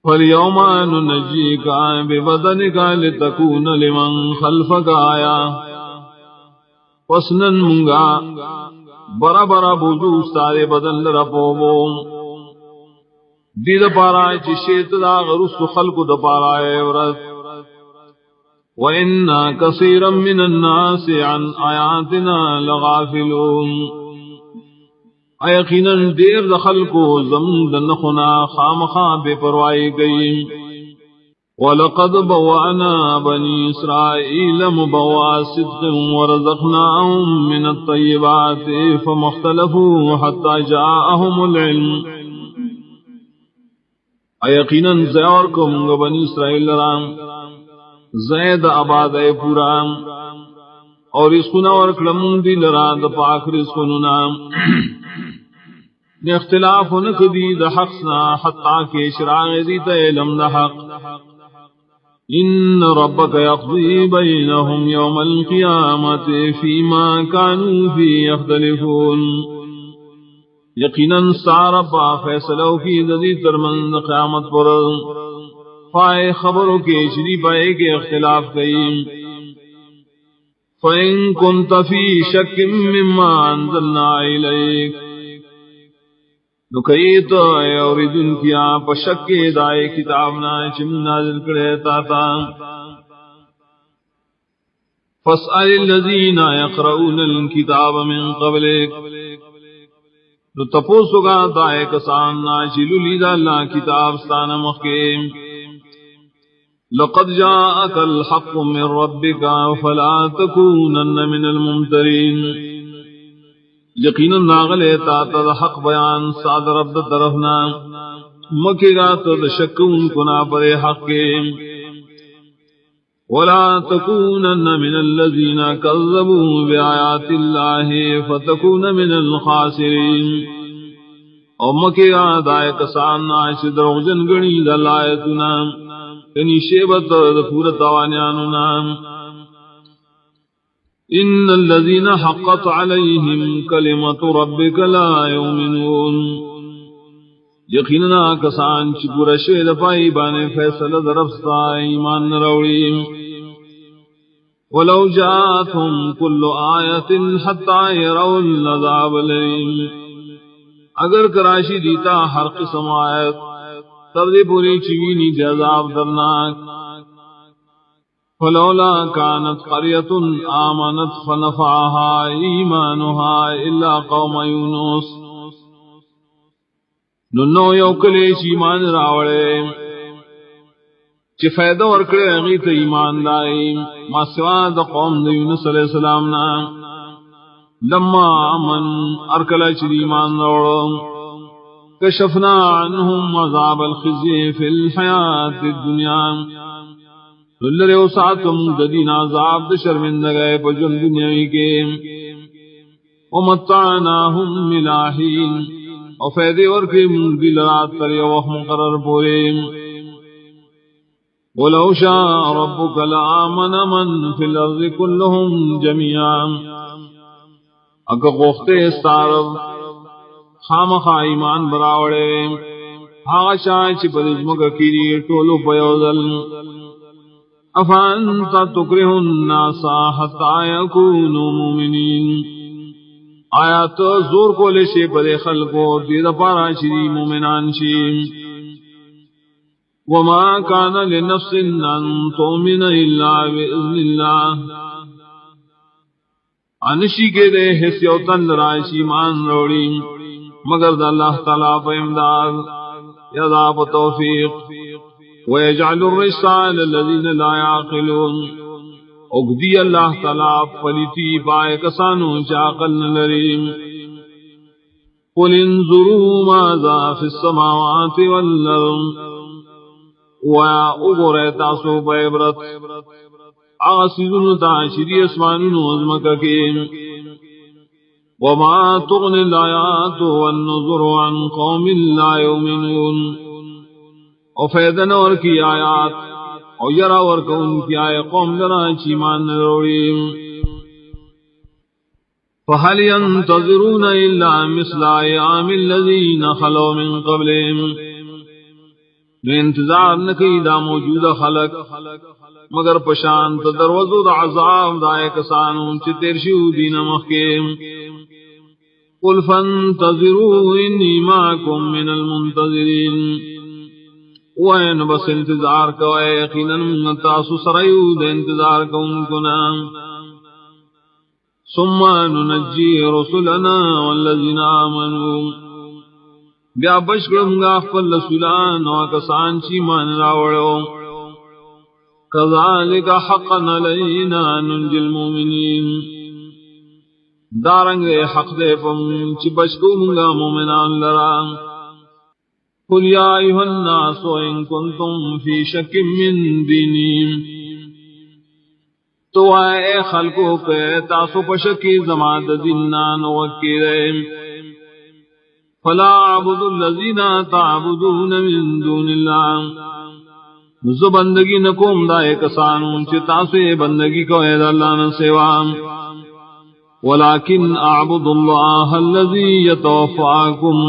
فَالْيَوْمَ نُنَجِّيكَ بِبَدَنِكَ لِتَكُونَ لِمَنْ خَلْفَكَ آيَةً وسنن منگا برا برا بوجو سارے بدن لرپوبو دید پارا چشیت دا غرس خلق دا پارا عورت وَإِنَّا كَثِيرًا مِّنَ النَّاسِ عَنْ آيَاتِنَا لَغَافِلُونَ یقیناً دیر دا خلقو زمن دنخنا خامخا بے پروائی گئی وَلَقَدْ بَوَّأْنَا بَنِي إِسْرَائِيلَ مُبَوَّأَ صِدْقٍ وَرَزَقْنَاهُمْ مِنَ الطَّيِّبَاتِ فَمَا اخْتَلَفُوا حَتَّى جَاءَهُمُ الْعِلْمُ یقیناً زیور کو منگا بنی اسرائیل رام زید آباد اے پورا اور اس کو نور کلمون دی لرا دا پاک رزق نام اختلاف نکدی دا حقنا حتی کہ شراغ دیتا علم دا حق ان ربك يقضي بينهم يوم القيامة فيما كانوا فيه يختلفون یقیناً ساربا فیصلوں کی ذی ترمن قیامت پر فائے خبروں کے شری پائے کے اختلاف کئی فَإِن كُنْتَ فِي شَكٍّ مِّمَّا أَنزَلْنَا إِلَيْكَ نکیت اوریدن کیا پشک دائے کتابنا چم نازل کرے تاتا فاسأل الذین یقرؤون الكتاب من قبلک تو تپوسو گا دائے کسان ناچلو لیدہ اللہ کتاب ستانا مخیم لقد جاءك الحق من ربك فلا تكونن من الممترین یقینا ناغلے تا تا حق بیان ساد رب طرفنا مکے گا تو شکون کنا پر حق کے ولا تکونن من الذین کذبوا بآیات اللہ فتکون من الخاسرین او مکے گا دائے کسان ناش دروغجن گنی دلائتنا یعنی شیبت پورت آوانیاننا ان الذين حقت عليهم كلمة ربك لا يؤمنون یقینا کسان چ پورا شید پائی بانے فیصلہ درفتا ایمان روڑی ولو جاءتهم كل آیة حتى يروا العذاب الألیم اگر کراشی دیتا ہر قسم آیت تب دے پوری چوینی جزاب درناک فلولا كانت قرية آمنت فنفعها إيمانها إلا قوم يونس ننو یوکلیش ایمان راوڑے چی فیدہ ورکڑے غیت ایمان لائی ما سوا دا قوم دا یونس علیہ السلام نا لما من ارکل چریمان روڑ کشفنا عنہم عذاب الخزی فی الحیات الدنیا للرے ساتم ددین عذاب شرمندگئے پجن دنیاوی کے ومتعناہم ملاحین اور فیدے ورکے دل رات تر وهم قرر پورے وَلَوْ شَاءَ رَبُّكَ لَآمَنَ مَنْ فِي الْأَرْضِ كُلُّهُمْ جَمِيعًا اگر غوختے استعرب خامخا ایمان براوڑے آغا شاہ چی پر ازمکا کیری ٹولو پیوزل افانتا تکرہ الناسا حتی یکونو مومنین آیا تو زور کو لے شے پر خلقو دید پارا چی مومنان شی وما كان لنفس ان تؤمن الا باذن الله انشی کے دے حسیو تن راشی مان روڑی مگر دا اللہ تعالیٰ پہ امداد یدا پہ توفیق ویجعل الرجس علی الذین لا یعقلون اگدی اللہ تعالیٰ پلیتی پائے کسانو چاقل نلریم قل انظروا ماذا فی السماوات والارض ویا اگرے تاسو بیبرت آسیدن تاشری اسمانن وزمکا کے وما تغنی الآیات والنظر عن قوم لا یؤمنون او فیدن اور کی آیات او یرا ورکا ان کی آئے قوم لنا چیمان نروڑیم فهل ينتظرون الا مثل ایام الذین خلو من قبلهم نو انتظار نکی دا موجود خلق مگر پشانت دروزو دا عذاب دائے کسانو چی ترشیو دین مخیم قل فانتظروا انی معکم من المنتظرین وین بس انتظار کوئے یقینا تاسو سرائیو دا انتظار کون کنا ثم ننجی رسلنا والذین آمنوا بیا بشکرم گا خفل رسولان و کسان چی مان راوڑو کذالک حقا علینا ننجی المومنین دارنگ حق دے پم چی بشکرم گا مومنان لرا قل یا ایوہ الناس ان کنتم فی شک من دینیم تو آئے خلقوں کے تاسو پشکی زماد دینان وکیرے فلا عبد الذین تعبدون من دون اللہ نزو بندگی نکوم دائے کسانو چی تاسوے بندگی کو اید اللہ نسوام ولیکن اعبد اللہ الذی یتوفاکم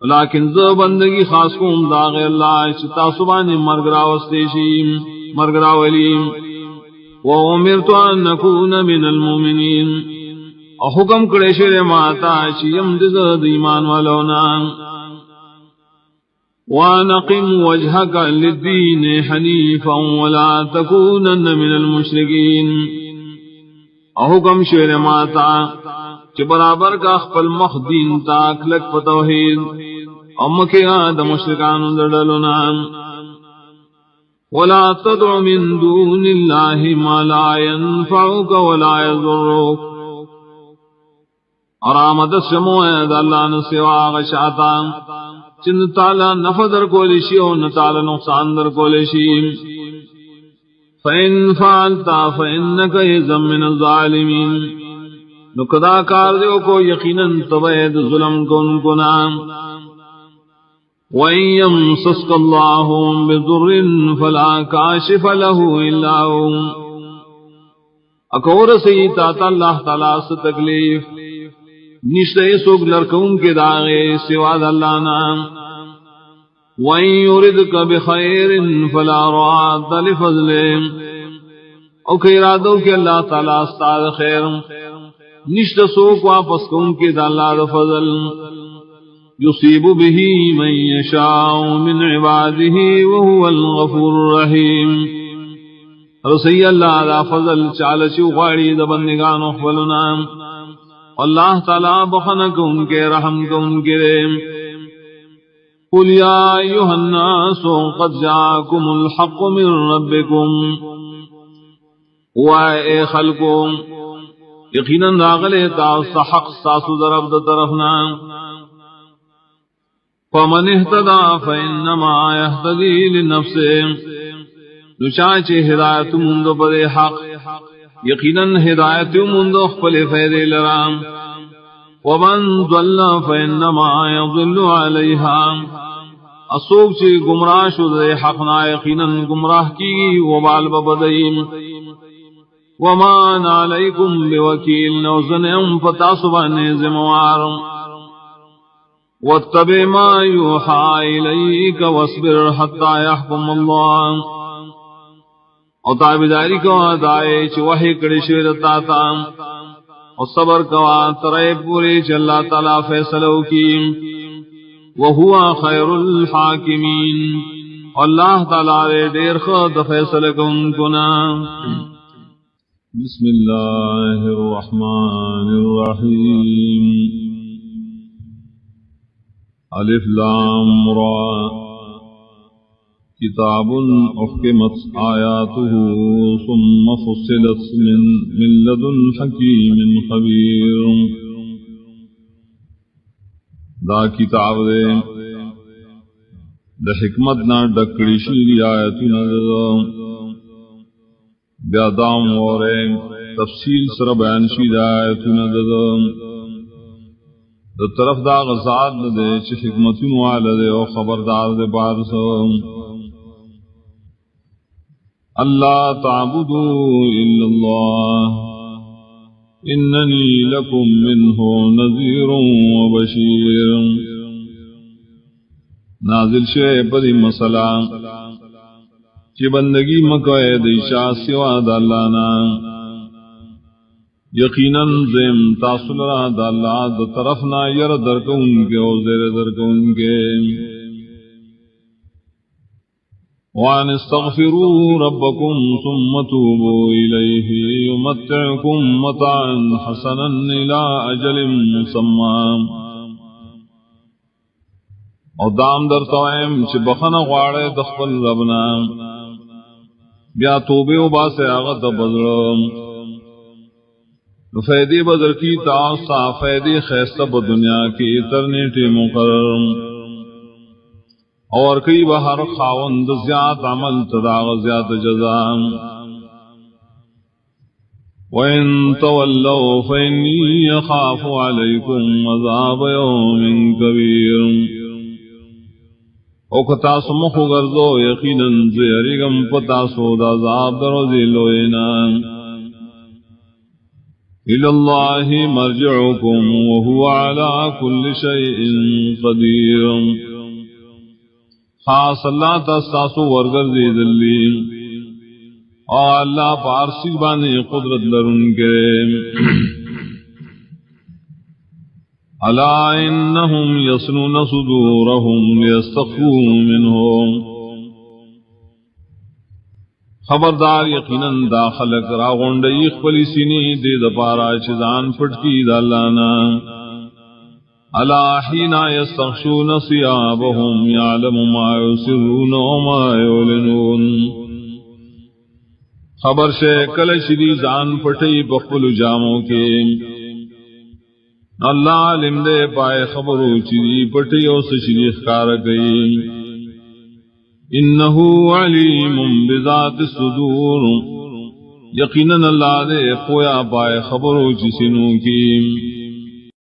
لیکن زو بندگی خاص کوم داغ اللہ چی تاسوبانی مرگراوستیشیم مرگراولیم وَأُمِرْتُ أَن نَّكُونَ مِنَ الْمُؤْمِنِينَ اور حکم کرے شیر ماتا چیم دزد ایمان والونا وَأَنْقِمْ وَجْهَكَ لِلدِّينِ حَنِيفًا وَلَا تَكُونَنَّ مِنَ الْمُشْرِكِينَ اور حکم شیر ماتا چی برابر کا خپل مخ دین تاک لک پتوحید امکی آدم مشرکان دردلنا ولا تدع من دون الله ما لا ينفعك ولا يضرك اور آمد سمو اید اللہ نسوا غشاتا چن تعالی نفع در کولشی و نتعالی نقصان در کولشی فَإِن فَعَلْتَ فَإِنَّكَ إِذًا مِّنَ الظَّالِمِينَ نقدا کار دیو کو یقیناً تبید ظلم کن کنا وَإِن يَمْسَسْكَ اللَّهُ بِضُرٍّ فَلَا كَاشِفَ لَهُ إِلَّا هُوَ اکور سیتا اللہ تعالیٰ سے تکلیف نشتے سوگ لرکون کے داغے سواد اللہ نام وَإِن يُرِدْكَ بِخَيْرٍ فَلَا رَادَّ لِفَضْلِهِ او کہ ارادو کہ اللہ تعالیٰ استاد خیر نشتے سوگ واپس کون کے دا اللہ دا فضل يصيب به من يشاء من عباده وهو الغفور الرحيم رسي الله دا فضل چالشو غاڑی دا بندگان اخبرنا اللہ تعالی بخنک ان کے رحم کو ان کے قل یا ایوہ الناس قد جاکم الحق من ربکم وائے خلقوں یقیناً راغلے تاسو حق تاسو درب د طرفنا فمن اهتدى فإنما يهتدي لنفسه نشاچ ہدایت مند پر حق یقیناً ہدایت مند خپل فائدے لرام ومن ضل فإنما يضل عليها اسوک چی گمراہ شد حقنا یقیناً گمراہ کی وبال ببدیم وما علیکم بوکیل نوزنیم فتاسبان زموار واتبع ما یوحى الیک واصبر حتی یحکم اللہ اور تابداری کو دائے چی وحی کڑی شیرتا تا اور صبر کوا ترے پوری چی اللہ تعالیٰ فیصلو کی وہو خیر الحاکمین اللہ تعالیٰ دیر خود فیصلہ کن کنا بسم اللہ الرحمن الرحیم الف لام را کتاب احکمت آیاته ثم فصلت من لدن حکیم خبیر دا کتاب دے دا حکمت نا ڈکڑی شیری آیتنا دا بیادام وارے تفصیل سر بیان شیر آیتنا دا طرف دا غزاد دے چی حکمتن والا دے و خبردار دے بارسا اللہ تعبدو الا اللہ اننی لکم منہ نذیر و بشیر نازل شے پدی مسئلہ چی بندگی مکوئے دیشا سوا دالانا یقیناً زم تاصل را داللہ دا طرفنا یر درکون کے او زیر درکون کے وان استغفروا ربكم ثم توبوا إليه يمتعكم متاعا حسنا إلى أجل مسمى او دام در توائم چھ بخن غوارے دخل ربنا بیا توبے و باسے آغت بدر فیدی بدر کی تاثا فیدی خیستہ بدنیا کی اترنیٹی مقرر اور کئی بہر خاوند زیاد عمل تداغ زیاد جزام وَإِن تَوَلَّوْا فَإِنِّي يَخَافُ عَلَيْكُمْ عَذَابَ يَوْمٍ كَبِيرٍ او کتاسو مخو گردو یقیناً زیرگم پتاسو دا عذاب دروزی لوئینا إِلَى اللَّهِ مَرْجِعُكُمْ وَهُوَ عَلَى كُلِّ شَيْءٍ قَدِيرٌ خاص اللہ تستاسو ورگردی دلی اور اللہ پارسی بانی قدرت لرن کے الا انہم یسنون صدورہم لیستخفوا منہم خبردار یقیناً داخلک راغنڈی خپلی سینی دے دپارا چیزان پٹکی دالانا الا حين يستغشون ثيابهم يعلم ما يسرون وما يعلنون خبر سے کل شری زان پٹئی بخل جاموں کے اللہ علم دے پائے خبرو چری پٹئی او سشری اخکار گئی انه علیم بذات الصدور یقیناً اللہ دے پویا پائے خبرو چسنوں کی